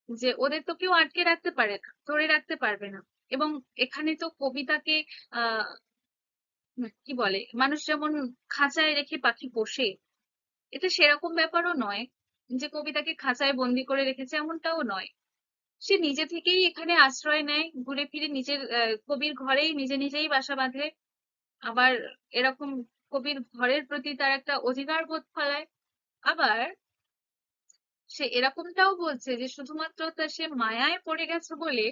যে ওদের তো কেউ আটকে রাখতে পারে না, ধরে রাখতে পারবে না। এবং এখানে তো কবিতাকে আহ কি বলে, মানুষ যেমন খাঁচায় রেখে পাখি পোষে, এটা সেরকম ব্যাপারও নয় যে কবিতাকে খাঁচায় বন্দি করে রেখেছে, এমনটাও নয়। সে নিজে থেকেই এখানে আশ্রয় নেয়, ঘুরে ফিরে নিজের কবির ঘরেই নিজে নিজেই বাসা বাঁধে। আবার এরকম কবির ঘরের প্রতি তার একটা অধিকার বোধ ফলায়। আবার সে এরকমটাও বলছে যে শুধুমাত্র তা সে মায়ায় পড়ে গেছে বলে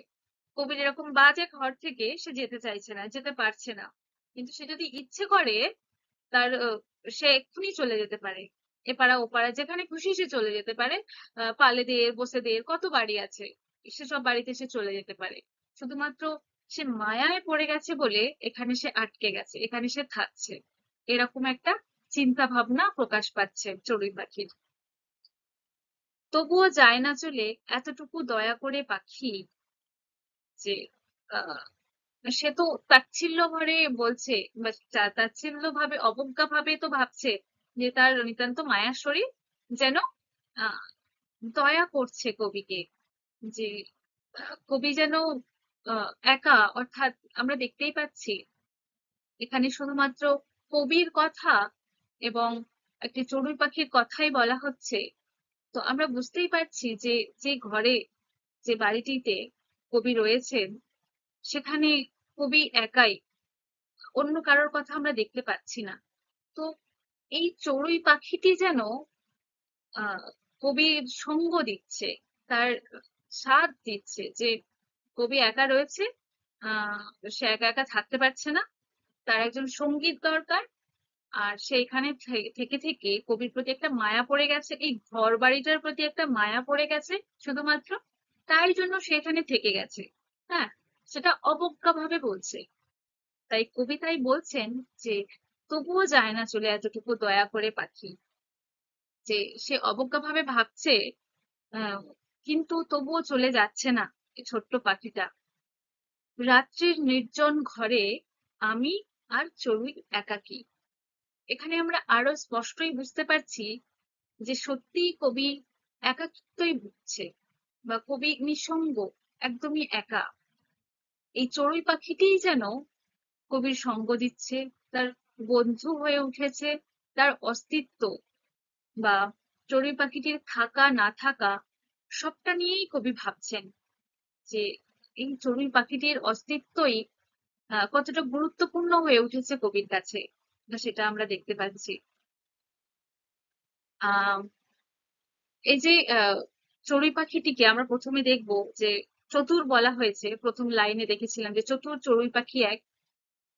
কবির এরকম বাজে ঘর থেকে সে যেতে চাইছে না, যেতে পারছে না। কিন্তু সে যদি ইচ্ছে করে, তার সে এক্ষুনি চলে যেতে পারে এ পাড়া ও পাড়া, যেখানে খুশি সে চলে যেতে পারে। পালেদের বসেদের কত বাড়ি আছে, সেসব বাড়িতে সে চলে যেতে পারে। শুধুমাত্র সে মায়ায় পড়ে গেছে বলে এখানে সে আটকে গেছে, এখানে সে থাকছে, এরকম একটা চিন্তা ভাবনা প্রকাশ পাচ্ছে চড়ুই পাখির। তবুও যায় না চলে এতটুকু দয়া করে পাখি, যে আহ সে তো তাচ্ছিল্য ভরে বলছে, বা তাচ্ছিল্য ভাবে অবজ্ঞা ভাবে তো ভাবছে যে তার নিতান্ত মায়ার শরীর যেন আহ দয়া করছে কবিকে, যে কবি যেন একা, অর্থাৎ আমরা দেখতেই পাচ্ছি এখানে শুধুমাত্র কবির কথা এবং একটি চড়ুই পাখির কথাই বলা হচ্ছে। তো আমরা বুঝতেই পারছি যে যে ঘরে, যে বাড়িটিতে কবি রয়েছেন, সেখানে কবি একাই, অন্য কারোর কথা আমরা দেখতে পাচ্ছি না। তো এই চড়ুই পাখিটি যেন আহ কবির সঙ্গ দিচ্ছে, তার সাথ দিচ্ছে, যে কবি একা রয়েছে, আহ সে একা একা থাকতে পারছে না, তার একজন সঙ্গীত দরকার। আর সেইখানে থেকে থেকে কবির প্রতি একটা মায়া পড়ে গেছে, এই ঘর বাড়িটার প্রতি একটা মায়া পড়ে গেছে শুধুমাত্র, তাই জন্য সেখানে থেকে গেছে। হ্যাঁ, সেটা অবজ্ঞা ভাবে বলছে। তাই কবিতায় বলছেন যে তবুও যায় না চলে এতটুকু দয়া করে পাখি, যে সে অবজ্ঞা ভাবে ভাবছে, আহ, কিন্তু তবুও চলে যাচ্ছে না এই ছোট্ট পাখিটা। রাত্রির নির্জন ঘরে আমি আর চড়ুই একাকী। এখানে আমরা আরো স্পষ্টই বুঝতে পারছি যে সত্যিই কবি একাকিত্বই ভুগছে, বা কবি নিঃসঙ্গ, একদমই একা। এই চড়ুই পাখিটিই যেন কবির সঙ্গ দিচ্ছে, তার বন্ধু হয়ে উঠেছে, তার অস্তিত্ব বা চড়ুই পাখিটির থাকা না থাকা সবটা নিয়েই কবি ভাবছেন, যে এই চড়ুই পাখিটির অস্তিত্বই কতটা গুরুত্বপূর্ণ হয়ে উঠেছে কবির কাছে। তো সেটা আমরা দেখতে পাচ্ছি। আহ এই যে চড়ুই পাখিটিকে আমরা প্রথমে দেখবো যে চতুর বলা হয়েছে, প্রথম লাইনে দেখেছিলাম যে চতুর চড়ুই পাখি এক।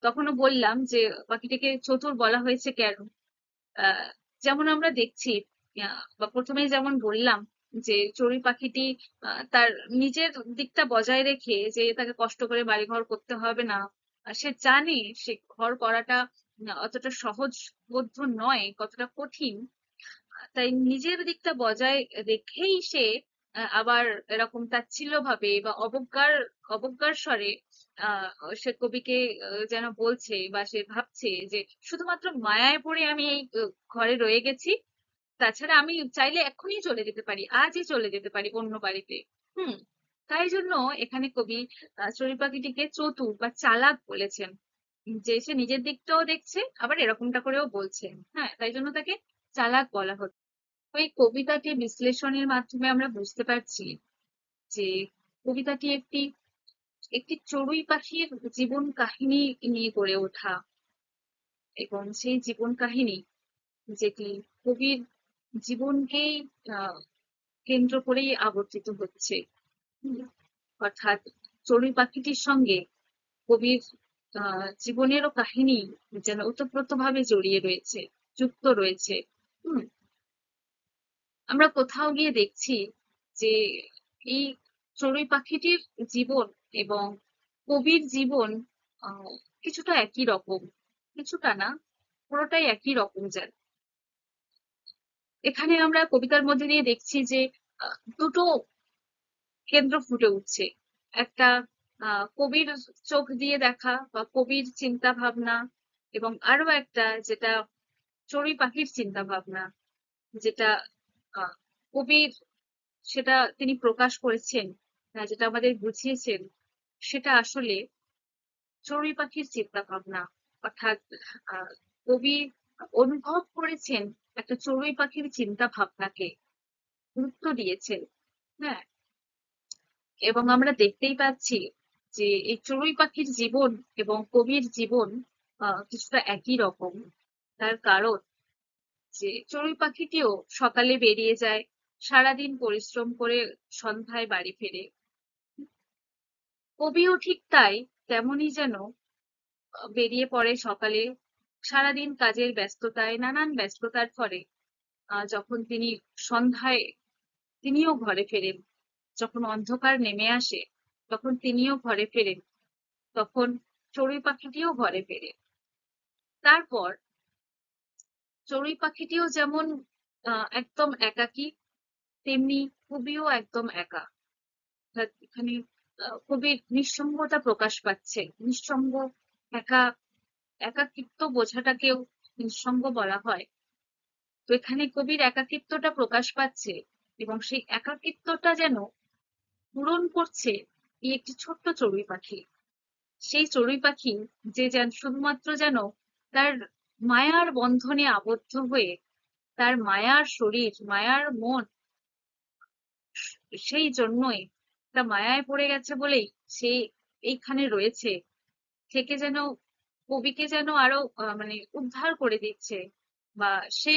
তখনও বললাম যে পাখিটিকে চতুর বলা হয়েছে কেন। আহ যেমন আমরা দেখছি, বা প্রথমেই যেমন বললাম যে চড়ুই পাখিটি তার নিজের দিকটা বজায় রেখে, যে তাকে কষ্ট করে বাড়িঘর করতে হবে না, সে জানে সে ঘর করাটা অতটা সহজবোধ্য নয়, কতটা কঠিন। তাই নিজের দিকটা বজায় রেখেই সে আবার এরকম তাচ্ছিল্য ভাবে বা অবজ্ঞার স্বরে আহ সে কবিকে যেন বলছে বা সে ভাবছে যে শুধুমাত্র মায়ায় পড়ে আমি এই ঘরে রয়ে গেছি, তাছাড়া আমি চাইলে এক্ষুনি চলে যেতে পারি, আজই চলে যেতে পারি অন্য বাড়িতে। হুম। তাই জন্য এখানে কবি চড়ুই পাখিটিকে চতুর বা চালাক বলেছেন, যে সে নিজের দিকটাও দেখছে আবার এরকমটা করেও বলছে। হ্যাঁ, তাই জন্য তাকে চালাক বলা হতো। ওই কবিতাটি বিশ্লেষণের মাধ্যমে আমরা বুঝতে পারছি যে কবিতাটি একটি একটি চড়ুই পাখির জীবন কাহিনী নিয়ে গড়ে ওঠা, এবং সেই জীবন কাহিনী যেটি কবির জীবনকেই আহ কেন্দ্র করেই আবর্তিত হচ্ছে। হুম, অর্থাৎ চড়ুই পাখিটির সঙ্গে কবির জীবনেরও কাহিনী যেন ওতপ্রোতভাবে জড়িয়ে রয়েছে, যুক্ত রয়েছে। হুম। আমরা কোথাও গিয়ে দেখছি যে এই চড়ুই পাখিটির জীবন এবং কবির জীবন আহ, কিছুটা একই রকম, কিছুটা না, পুরোটাই একই রকম যেন। এখানে আমরা কবিতার মধ্যে দিয়ে দেখছি যে দুটো কেন্দ্র ফুটে উঠছে। একটা কবির চোখ দিয়ে দেখা বা কবির চিন্তা ভাবনা, এবং আরো একটা যেটা চড়ুই পাখির চিন্তা ভাবনা, যেটা আহ, কবির, সেটা তিনি প্রকাশ করেছেন, যেটা আমাদের বুঝিয়েছেন, সেটা আসলে চড়ুই পাখির চিন্তা ভাবনা। অর্থাৎ আহ কবি অনুভব করেছেন একটা চড়ুই পাখির চিন্তা ভাবনাকে, গুরুত্ব দিয়েছেন। হ্যাঁ, এবং আমরা দেখতেই পাচ্ছি যে এই চড়ুই পাখির জীবন এবং কবির জীবন কিছুটা একই রকম। তার কারণ যে চড়ুই পাখিটিও সকালে বেরিয়ে যায়, সারাদিন পরিশ্রম করে সন্ধ্যায় বাড়ি ফেরে। কবিও ঠিক তাই, তেমনই যেন বেরিয়ে পড়ে সকালে, সারাদিন কাজের ব্যস্ততায়, নানান ব্যস্ততার ফলে যখন তিনি সন্ধ্যায় তিনিও ঘরে ফেরেন, যখন অন্ধকার নেমে আসে তখন তিনিও ঘরে ফেরেন, তখন চড়ুই পাখিটিও ঘরে ফেরে। তারপর চড়ুই পাখিটিও যেমন একদম একাকী, তেমনি কবিও একদম একা। অর্থাৎ এখানে কবির নিঃসঙ্গতা প্রকাশ পাচ্ছে, নিঃসঙ্গ, একা, একাকিত্ব বোঝাটাকেও নিঃসঙ্গ বলা হয়। তো এখানে কবির একাকিত্বটা প্রকাশ পাচ্ছে, এবং সেই একাকিত্বটা যেন পূরণ করছে এই একটি ছোট্ট চড়ুই পাখি। সেই চড়ুই পাখি যে যেন শুধুমাত্র যেন তার মায়ার বন্ধনে আবদ্ধ হয়ে, তার মায়ার শরীর, মায়ার মন, সেই জন্যই তা মায়ায় পড়ে গেছে বলেই সে এইখানে রয়েছে, থেকে যেন কবিকে যেন আরো মানে উদ্ধার করে দিচ্ছে, বা সে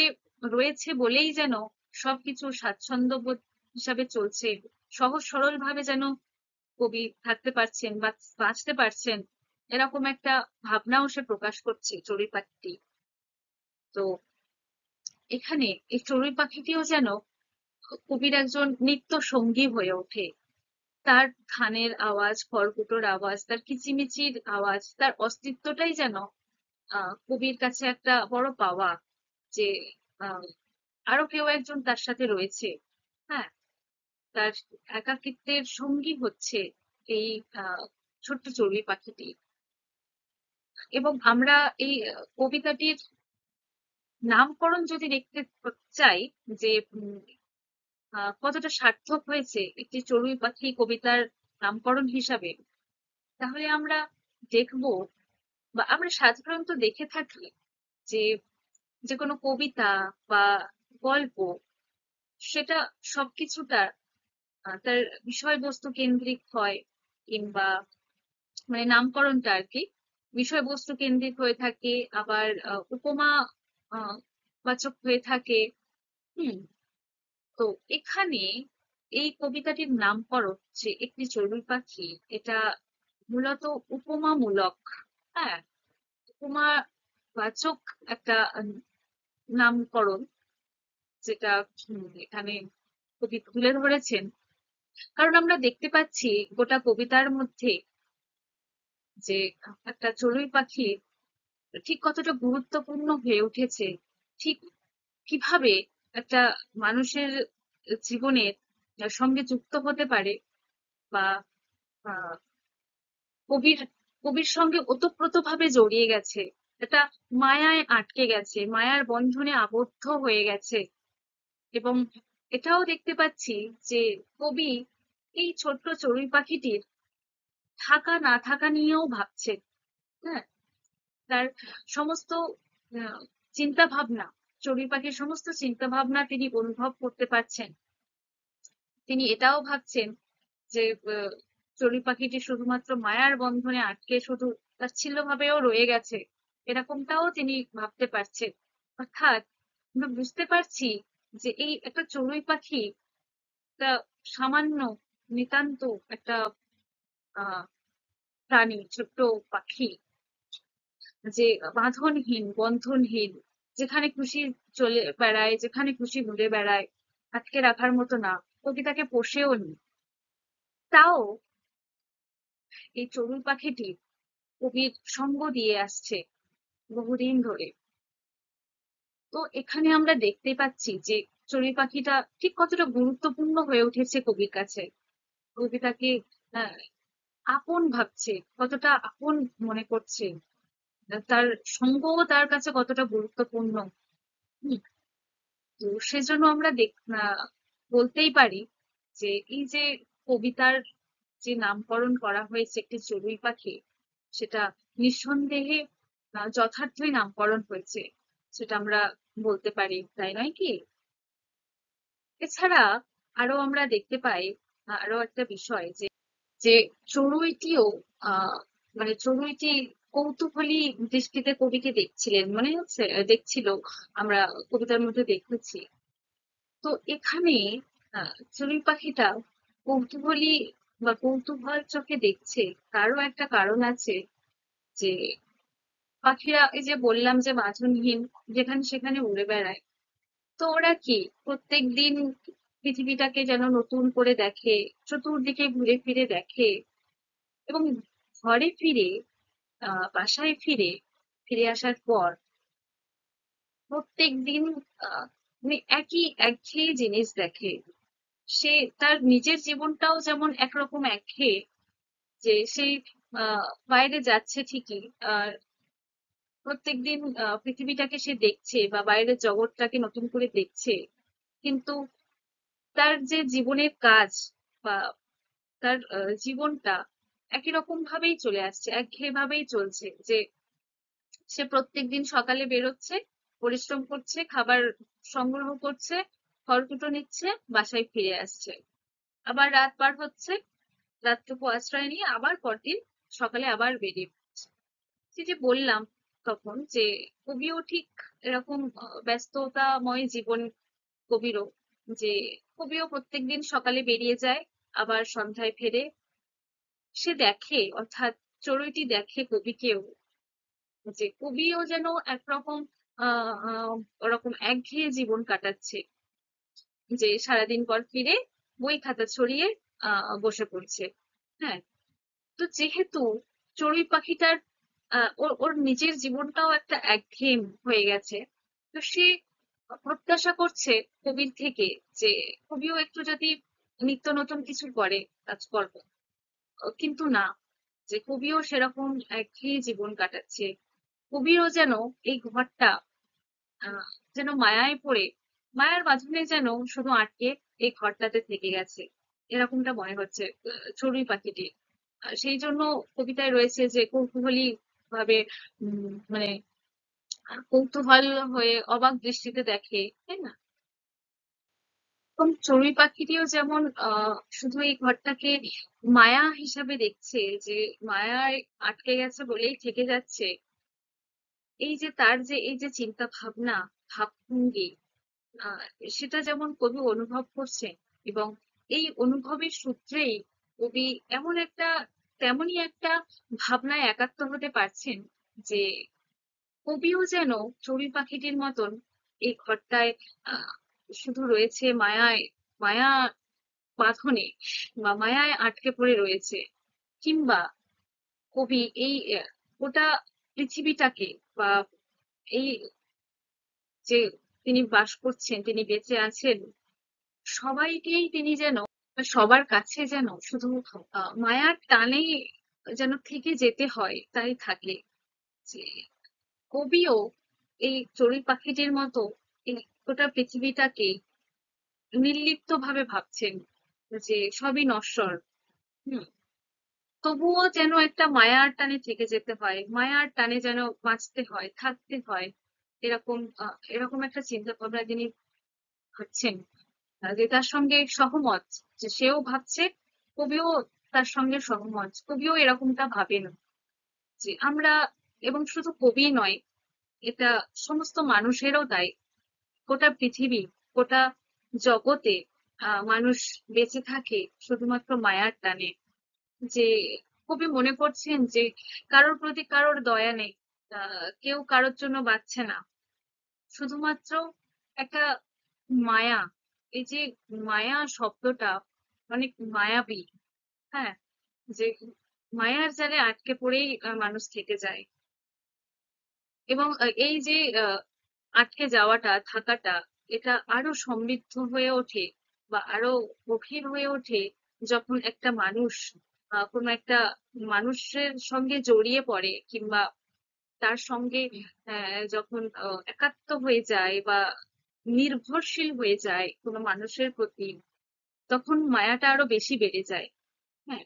রয়েছে বলেই যেন সবকিছু স্বাচ্ছন্দ্য বোধ হিসাবে চলছে, সহজ সরল ভাবে যেন কবি থাকতে পারছেন বা বাঁচতে পারছেন, এরকম একটা ভাবনাও সে প্রকাশ করছে চড়ুই পাখিটি। তো এখানে এই চড়ুই পাখিটিও যেন কবির একজন নিত্য সঙ্গী হয়ে ওঠে। তার ধানের আওয়াজ, খড়কুটোর আওয়াজ, তার কিচিমিচির আওয়াজ, তার অস্তিত্বটাই যেন কবির কাছে একটা বড় পাওয়া, যে আহ আরো কেউ একজন তার সাথে রয়েছে। হ্যাঁ, তার একাকিত্বের সঙ্গী হচ্ছে এই আহ ছোট্ট চড়ুই পাখিটি। এবং আমরা এই কবিতাটির নামকরণ যদি দেখতে চাই, যে কতটা সার্থক হয়েছে একটি চড়ুই পাখি কবিতার নামকরণ হিসাবে, তাহলে আমরা দেখব, বা আমরা সাধারণত দেখে থাকি যে যে কোনো কবিতা বা গল্প সেটা সবকিছুটা তার বিষয়বস্তু কেন্দ্রিক হয়, কিংবা মানে নামকরণটা আর কি বিষয়বস্তু কেন্দ্রিক হয়ে থাকে, আবার উপমা আহ, বাচক হয়ে থাকে। হুম। তো এখানে এই কবিতাটির নামকরণ যে একটি চড়ুই পাখি, এটা মূলত উপমামূলক। হ্যাঁ, উপমা বাচক একটা নামকরণ, যেটা এখানে কবি তুলে ধরেছেন। কারণ আমরা দেখতে পাচ্ছি গোটা কবিতার মধ্যে যে একটা চড়ুই পাখি ঠিক কতটা গুরুত্বপূর্ণ হয়ে উঠেছে, ঠিক কিভাবে একটা মানুষের জীবনের সঙ্গে যুক্ত হতে পারে, বা আহ, কবির কবির সঙ্গে ওতপ্রোতভাবে জড়িয়ে গেছে, এটা মায়ায় আটকে গেছে, মায়ার বন্ধনে আবদ্ধ হয়ে গেছে। এবং এটাও দেখতে পাচ্ছি যে কবি এই ছোট্ট চড়ুই পাখিটির থাকা না থাকা নিয়েও ভাবছেন। হ্যাঁ, তার সমস্ত চিন্তা ভাবনা, চড়ুই পাখির সমস্ত চিন্তা ভাবনা তিনি অনুভব করতে পারছেন। তিনি এটাও ভাবছেন যে চড়ুই পাখিটি শুধুমাত্র মায়ার বন্ধনে আটকে শুধু তাচ্ছিল্য ভাবেও রয়ে গেছে, এরকমটাও তিনি ভাবতে পারছেন। অর্থাৎ আমরা বুঝতে পারছি যে এই একটা চড়ুই পাখি একটা সামান্য নিতান্ত একটা আহ প্রাণী, ছোট্ট পাখি, যে বাঁধনহীন বন্ধনহীন, যেখানে খুশি চলে বেড়ায়, যেখানে খুশি ঘুরে বেড়ায়, আটকে রাখার মতো না, কবিতাকে পোষেও নি। তাও এই চড়ুই পাখিটি কবির সঙ্গ দিয়ে আসছে বহুদিন ধরে। তো এখানে আমরা দেখতে পাচ্ছি যে চড়ুই পাখিটা ঠিক কতটা গুরুত্বপূর্ণ হয়ে উঠেছে কবির কাছে। কবিতাকে আহ, আপন ভাবছে, কতটা আপন মনে করছে, তার সঙ্গও তার কাছে কতটা গুরুত্বপূর্ণ। হুম। তো সেজন্য আমরা বলতেই পারি যে এই যে কবিতার যে নামকরণ করা হয়েছে একটি চড়ুই পাখি, সেটা নিঃসন্দেহে যথার্থই নামকরণ হয়েছে, সেটা আমরা বলতে পারি, তাই নয় কি? এছাড়া আরো আমরা দেখতে পাই আরো একটা বিষয় যে যে চড়ুইটিও আহ মানে চড়ুইটি কৌতূহলী দৃষ্টিতে কবিকে দেখছিলেন, মনে হচ্ছে দেখছিল, আমরা কবিতার মধ্যে দেখেছি। তো এখানে চড়ুই পাখিটা কৌতূহলী বা কৌতূহল চোখে দেখছে, তারও একটা কারণ আছে। যে পাখিরা, এই যে বললাম যে বাঁধনহীন, যেখানে সেখানে উড়ে বেড়ায়, তো ওরা কি প্রত্যেক দিন পৃথিবীটাকে যেন নতুন করে দেখে, চতুর্দিকে ঘুরে ফিরে দেখে, এবং ঘরে ফিরে বাসায় ফিরে ফিরে আসার পর প্রত্যেক দিন মানে একই একঘেয়ে জিনিস দেখে। সে তার নিজের জীবনটাও যেমন একরকম একঘেয়ে, যে সে বাইরে যাচ্ছে ঠিকই, আর প্রত্যেকদিন পৃথিবীটাকে সে দেখছে বা বাইরের জগৎটাকে নতুন করে দেখছে, কিন্তু তার যে জীবনের কাজ বা তার জীবনটা একই রকম ভাবেই চলে আসছে, একঘেয়ে ভাবেই চলছে। যে সে প্রত্যেকদিন সকালে বেরোচ্ছে, পরিশ্রম করছে, খাবার সংগ্রহ করছে, খড়কুটো নিচ্ছে, বাসায় ফিরে আসছে, আবার রাত পার হচ্ছে, রাতটুকু আশ্রয় নিয়ে আবার পরদিন সকালে আবার বেরিয়ে পড়ছে। যে বললাম তখন যে কবিও ঠিক এরকম ব্যস্ততাময় জীবন কবিরও, যে কবিও প্রত্যেকদিন সকালে বেরিয়ে যায়, আবার সন্ধ্যায় ফেরে। সে দেখে, অর্থাৎ চড়ুইটি দেখে কবিকেও, যে কবিও যেন একরকম ওরকম একঘেয়ে জীবন কাটাচ্ছে, যে সারাদিন পর ফিরে বই খাতা ছড়িয়ে বসে পড়ছে। হ্যাঁ। তো যেহেতু চড়ুই পাখিটার ওর ওর নিজের জীবনটাও একটা একঘেয়ে হয়ে গেছে, তো সে প্রত্যাশা করছে কবির থেকে যে কবিও একটু যদি নিত্য নতুন কিছু করে কাজকর্ম। কিন্তু না, যে কবিও সেরকম একঘেয়ে জীবন কাটাচ্ছে। কবিরও যেন এই ঘরটা আহ যেন মায়ায় পড়ে, মায়ার বাঁধনে যেন শুধু আটকে এই ঘরটাতে থেকে গেছে, এরকমটা মনে হচ্ছে চড়ুই পাখিটি। সেই জন্য কবিতায় রয়েছে যে কৌতূহলী ভাবে মানে কৌতূহল হয়ে অবাক দৃষ্টিতে দেখে, তাই না? এবং চড়ুই পাখিটিও যেমন শুধু এই ঘরটাকে মায়া হিসাবে দেখছে, যে মায়ায় আটকে গেছে বলেই থেকে যাচ্ছে। এই যে তার যে এই যে চিন্তা ভাবনা, ভাবভঙ্গি, আহ সেটা যেমন কবি অনুভব করছেন, এবং এই অনুভবের সূত্রেই কবি এমন একটা, তেমনই একটা ভাবনায় একাত্ম হতে পারছেন, যে কবিও যেন চড়ুই পাখিটির মতন এই ঘরটায় আহ শুধু রয়েছে মায়ায়, মায়া বাঁধনে বা মায়ায় আটকে পড়ে রয়েছে। কিংবা কবি এই গোটা পৃথিবীটাকে, বা এই যে তিনি বাস করছেন, তিনি বেঁচে আছেন, সবাইকেই তিনি যেন, সবার কাছে যেন শুধু মায়ার টানেই যেন থেকে যেতে হয়, তাই থাকে। যে কবিও এই চড়ুই পাখিটির মতো এই গোটা পৃথিবীটাকে নির্লিপ্ত ভাবে ভাবছেন, যে সবই নশ্বর। হুম। তবুও যেন একটা মায়ার টানে থেকে যেতে হয়, মায়ার টানে যেন বাঁচতে হয়, থাকতে হয়। এরকম এরকম একটা চিন্তা ভাবনা তিনি ভাবছেন, যে তার সঙ্গে সহমত, যে সেও ভাবছে, কবিও তার সঙ্গে সহমত, কবিও এরকমটা ভাবেন, যে আমরা, এবং শুধু কবি নয়, এটা সমস্ত মানুষেরও তাই। গোটা পৃথিবী, গোটা জগতে মানুষ বেঁচে থাকে শুধুমাত্র মায়ার টানে। যে কবি মনে করছেন যে কারোর প্রতি কারোর দয়া নেই, কেউ কারোর জন্য বাঁচছে না, শুধুমাত্র একটা মায়া। এই যে মায়া শব্দটা অনেক মায়াবী। হ্যাঁ, যে মায়ার জালে আটকে পড়েই মানুষ থেকে যায়। এবং এই যে আটকে যাওয়াটা, থাকাটা, এটা আরো সমৃদ্ধ হয়ে ওঠে বা আরো গভীর হয়ে ওঠে যখন একটা মানুষ কোনো একটা মানুষের সঙ্গে জড়িয়ে পড়ে, কিংবা তার সঙ্গে যখন একাত্ম হয়ে যায় বা নির্ভরশীল হয়ে যায় কোনো মানুষের প্রতি, তখন মায়াটা আরো বেশি বেড়ে যায়। হ্যাঁ।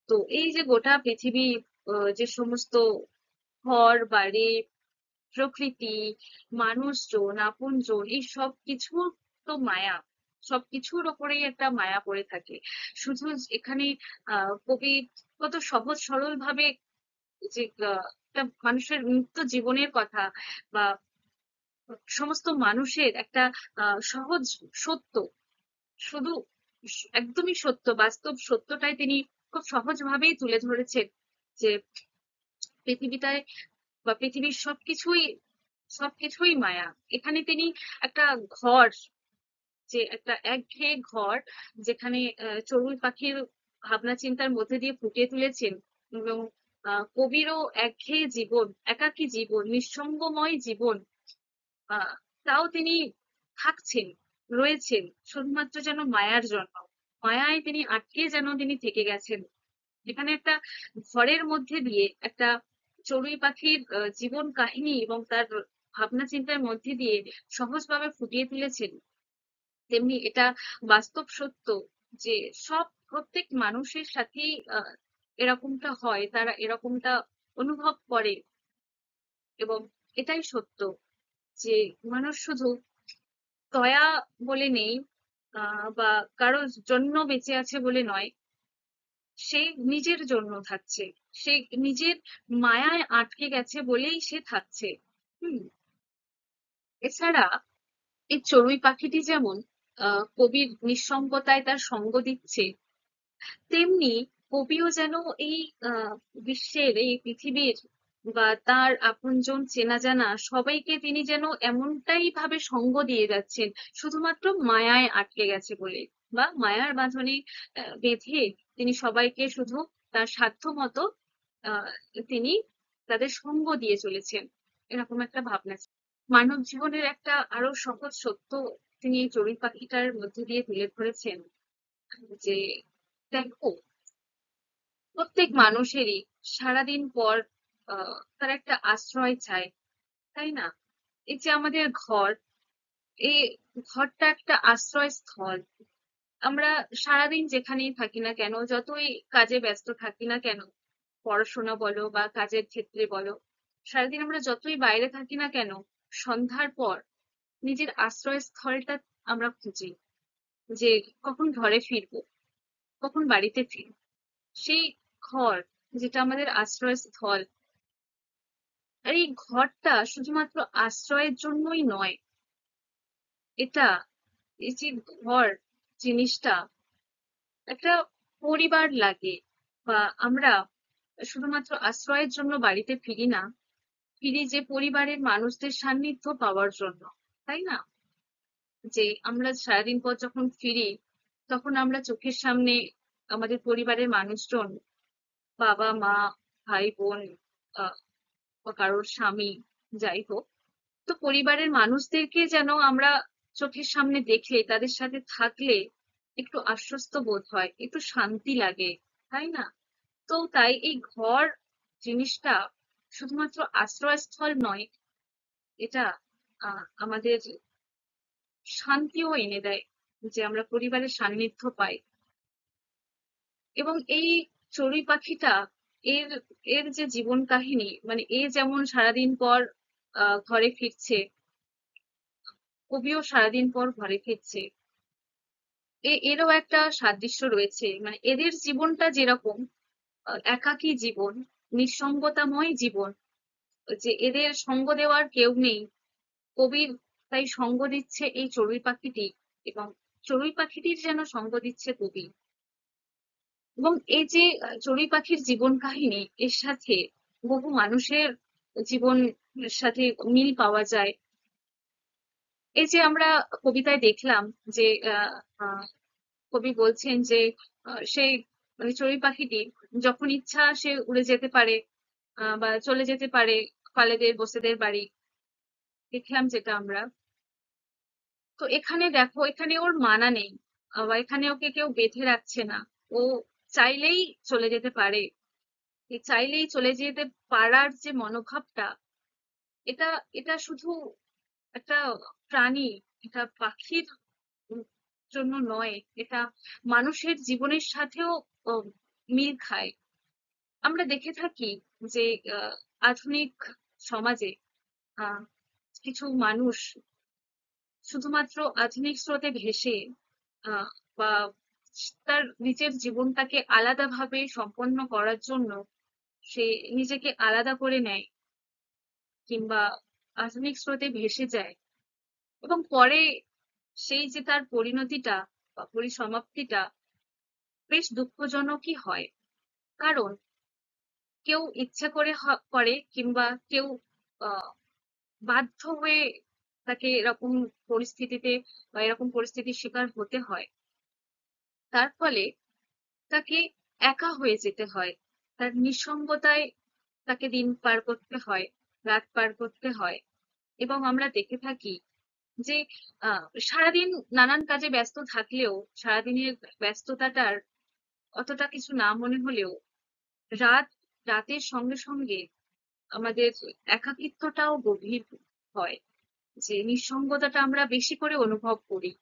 তো এই যে গোটা পৃথিবী, যে সমস্ত ঘর বাড়ি, প্রকৃতি, মানুষজন, আপনজন, এই সব কিছুর তো মায়া, সবকিছুর ওপরেই একটা মায়া পড়ে থাকে। শুধু এখানে কবি কত সহজ সরল ভাবে যে একটা মানুষের নিত্য জীবনের কথা, বা সমস্ত মানুষের একটা সহজ সত্য, শুধু একদমই সত্য, বাস্তব সত্যটাই তিনি খুব সহজ ভাবেই তুলে ধরেছেন, যে পৃথিবীটায় বা পৃথিবীর সবকিছুই, সবকিছুই মায়া। এখানে তিনি একটা ঘর, যে একটা একঘেয়ে ঘর, যেখানে চড়ুই পাখির ভাবনা চিন্তার মধ্যে দিয়ে ফুটিয়ে তুলেছেন, এবং কবিরও একঘেয়ে জীবন, একাকী জীবন, নিঃসঙ্গময় জীবন, আহ তাও তিনি থাকছেন, রয়েছেন শুধুমাত্র যেন মায়ার জন্য। মায়ায় তিনি আটকে যেন তিনি থেকে গেছেন। এখানে একটা ঘরের মধ্যে দিয়ে একটা চড়ুই পাখির জীবন কাহিনী এবং তার ভাবনা চিন্তার মধ্যে দিয়ে সহজভাবে ফুটিয়ে তুলেছেন। তেমনি এটা বাস্তব সত্য, যে সব প্রত্যেক মানুষের সাথেই এরকমটা হয়, তারা এরকমটা অনুভব করে। এবং এটাই সত্য, যে মানুষ শুধু দয়া বলে নেই, বা কারোর জন্য বেঁচে আছে বলে নয়, সে নিজের জন্য থাকছে, সে নিজের মায়ায় আটকে গেছে বলেই সে থাকছে। হুম। এছাড়া এই চড়ুই পাখিটি যেমন কবির নিঃসঙ্গতায় তার সঙ্গ দিচ্ছে, তেমনি কবিও যেন এই বিশ্বের, এই পৃথিবীর বা তার আপনজন চেনা জানা সবাইকে তিনি যেন এমনটাই ভাবে সঙ্গ দিয়ে যাচ্ছেন, শুধুমাত্র মায়ায় আটকে গেছে বলে, বা মায়ার বাঁধনে বেঁধে তিনি সবাইকে শুধু তার সাধ্য মতো আহ তিনি তাদের সঙ্গ দিয়ে চলেছেন, এরকম একটা ভাবনা। মানব জীবনের একটা আরো সহজ সত্য তিনি এই চড়ুই পাখিটার মধ্যে দিয়ে তুলে ধরেছেন, যে দেখো, প্রত্যেক মানুষেরই সারাদিন পর তার একটা আশ্রয় চাই, তাই না? এই যে আমাদের ঘর, এই ঘরটা একটা আশ্রয় স্থল। আমরা সারাদিন যেখানেই থাকি না কেন, যতই কাজে ব্যস্ত থাকি না কেন, পড়াশোনা বলো বা কাজের ক্ষেত্রে বলো, সারাদিন আমরা যতই বাইরে থাকি না কেন, সন্ধ্যার পর নিজের আশ্রয় স্থলটা আমরা খুঁজি। যে কখন ঘরে ফিরবো, কখন বাড়িতে ফিরবো। সেই ঘর, যেটা আমাদের আশ্রয়স্থল, আর এই ঘরটা শুধুমাত্র আশ্রয়ের জন্যই নয়। এটা, এই যে ঘর জিনিসটা, একটা পরিবার লাগে। বা আমরা শুধুমাত্র আশ্রয়ের জন্য বাড়িতে ফিরি না, ফিরি যে পরিবারের মানুষদের সান্নিধ্য পাওয়ার জন্য, তাই না? যে আমরা সারাদিন পর যখন ফিরি, তখন আমরা চোখের সামনে আমাদের পরিবারের মানুষজন, বাবা মা, ভাই বোন, আহ, বা কারোর স্বামী, যাই হোক, তো পরিবারের মানুষদেরকে যেন আমরা চোখের সামনে দেখলে, তাদের সাথে থাকলে একটু আশ্বস্ত বোধ হয়, একটু শান্তি লাগে, তাই না? তো তাই এই ঘর জিনিসটা শুধুমাত্র আশ্রয়স্থল নয়, এটা আমাদের শান্তিও এনে দেয়, যে আমরা পরিবারের সান্নিধ্য পাই। এবং এই চড়ুই পাখিটা, এর এর যে জীবন কাহিনী, মানে এ যেমন সারাদিন পর ঘরে ফিরছে, কবিও সারাদিন পর ঘরে ফিরছে, এরও একটা সাদৃশ্য রয়েছে। মানে এদের জীবনটা যেরকম একাকী জীবন, নিঃসঙ্গতাময় জীবন, যে এদের সঙ্গ দেওয়ার কেউ নেই, কবির তাই সঙ্গ দিচ্ছে এই চড়ুই পাখিটি, এবং চড়ুই পাখিটির যেন সঙ্গ দিচ্ছে কবি। এবং এই যে চড়ুই পাখির জীবন কাহিনী, এর সাথে বহু মানুষের জীবনের সাথে মিল পাওয়া যায়। এই যে আমরা কবিতায় দেখলাম যে আহ আহ, কবি বলছেন যে সেই, মানে চড়ুই পাখিটি যখন ইচ্ছা সে উড়ে যেতে পারে, বা চলে যেতে পারে খালেদের বসেদের বাড়ি, দেখলাম যেটা আমরা। তো এখানে দেখো, এখানে ওর মানা নেই, বা এখানে ওকে কেউ বেঁধে রাখছে না। ও চাইলেই চলে যেতে পারে। এই চাইলেই চলে যেতে পারার যে মনোভাবটা, এটা এটা শুধু একটা প্রাণী, এটা পাখির উম জন্য নয়, এটা মানুষের জীবনের সাথেও আহ, মিল খায়। আমরা দেখে থাকি যে আহ, আধুনিক সমাজে আহ, কিছু মানুষ শুধুমাত্র আধুনিক স্রোতে ভেসে, আহ, বা তার নিজের জীবনটাকে আলাদাভাবে সম্পন্ন করার জন্য সে নিজেকে আলাদা করে নেয়, কিংবা আধুনিক স্রোতে ভেসে যায়, এবং পরে সেই যে তার পরিণতিটা বা পরিসমাপ্তিটা বেশ দুঃখজনকই হয়। কারণ কেউ ইচ্ছে করে করে, কিংবা কেউ আহ বাধ্য হয়ে তাকে এরকম পরিস্থিতিতে বা এরকম পরিস্থিতির শিকার হতে হয়। তার ফলে তাকে একা হয়ে যেতে হয়, তার নিঃসঙ্গতায় তাকে দিন পার করতে হয়, রাত পার করতে হয়। এবং আমরা দেখে থাকি যে সারাদিন নানান কাজে ব্যস্ত থাকলেও, সারাদিনের ব্যস্ততাটার অতটা কিছু না মনে হলেও, রাত রাতের সঙ্গে সঙ্গে আমাদের একাকিত্বটাও গভীর হয়, যে নিঃসঙ্গতাটা আমরা বেশি করে অনুভব করি।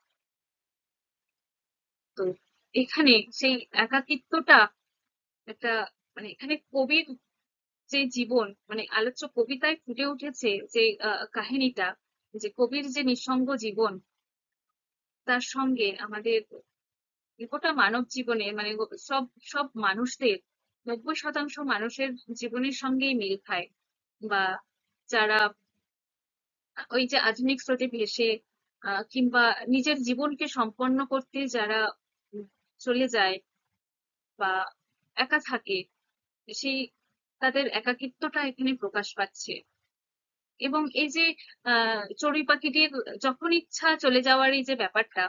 তো এখানে সেই একাকিত্বটা একটা, মানে এখানে কবির যে জীবন, মানে আলোচ্য কবিতায় ফুটে উঠেছে যে কাহিনীটা, যে কবির যে নিঃসঙ্গ জীবন, তার সঙ্গে আমাদের গোটা মানব জীবনে, মানে সব সব মানুষদের, 90% মানুষের জীবনের সঙ্গেই মিল খায়। বা যারা ওই যে আধুনিক স্রোতে ভেসে, কিংবা নিজের জীবনকে সম্পন্ন করতে যারা উম চলে যায় বা একা থাকে, সেই তাদের একাকিত্বটা এখানে প্রকাশ পাচ্ছে। এবং এই যে চড়ুই পাখিটির যখন ইচ্ছা চলে যাওয়ার এই যে ব্যাপারটা,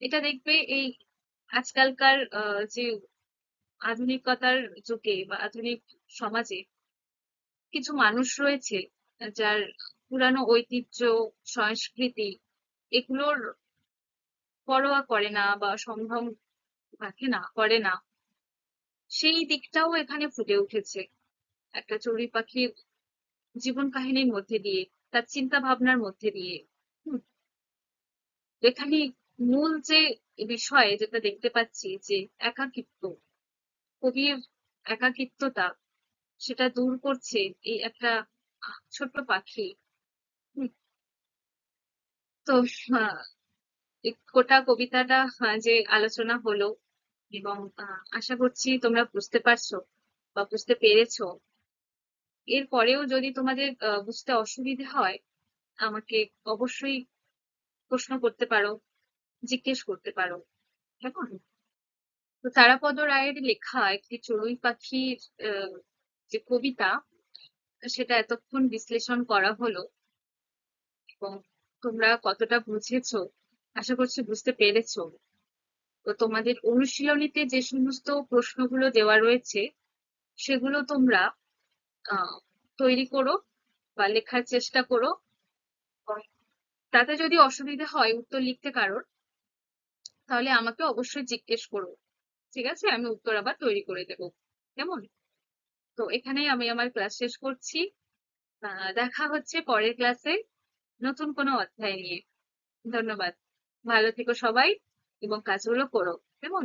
এটা দেখবে এই আজকালকার যে আধুনিকতার যুগে বা আধুনিক সমাজে কিছু মানুষ রয়েছে, যার পুরানো ঐতিহ্য, সংস্কৃতি, এগুলোর পরোয়া করে না বা সম্ভ্রম রাখে না, করে না। সেই দিকটাও এখানে ফুটে উঠেছে একটা চড়ুই পাখির জীবন কাহিনীর মধ্যে দিয়ে, তার চিন্তা ভাবনার মধ্যে দিয়ে। হুম, এখানে মূল যে বিষয় যেটা দেখতে পাচ্ছি, যে একাকিত্ব, কবির একাকিত্বতা, সেটা দূর করছে এই একটা ছোট্ট পাখি। হুম, তো এই গোটা কবিতাটা যে আলোচনা হলো, এবং আশা করছি তোমরা বুঝতে পারছো বা বুঝতে পেরেছো। এর পরেও যদি তোমাদের বুঝতে অসুবিধা হয়, আমাকে অবশ্যই প্রশ্ন করতে পারো, জিজ্ঞেস করতে পারো। কেমন? তো তারাপদ রায়ের লেখা একটি চড়ুই পাখির আহ, যে কবিতা, সেটা এতক্ষণ বিশ্লেষণ করা হলো, এবং তোমরা কতটা বুঝেছো আশা করছি বুঝতে পেরেছো। তো তোমাদের অনুশীলনীতে যে সমস্ত প্রশ্নগুলো দেওয়া রয়েছে, সেগুলো তোমরা আহ তৈরি করো বা লেখার চেষ্টা করো। এবং তাতে যদি অসুবিধা হয় উত্তর লিখতে কারোর, তাহলে আমাকে অবশ্যই জিজ্ঞেস করো। ঠিক আছে, আমি উত্তর আবার তৈরি করে দেবো। কেমন? তো এখানেই আমি আমার ক্লাস শেষ করছি। দেখা হচ্ছে পরের ক্লাসে নতুন কোনো অধ্যায় নিয়ে। ধন্যবাদ। ভালো থেকো সবাই, এবং কাজগুলো করো। কেমন?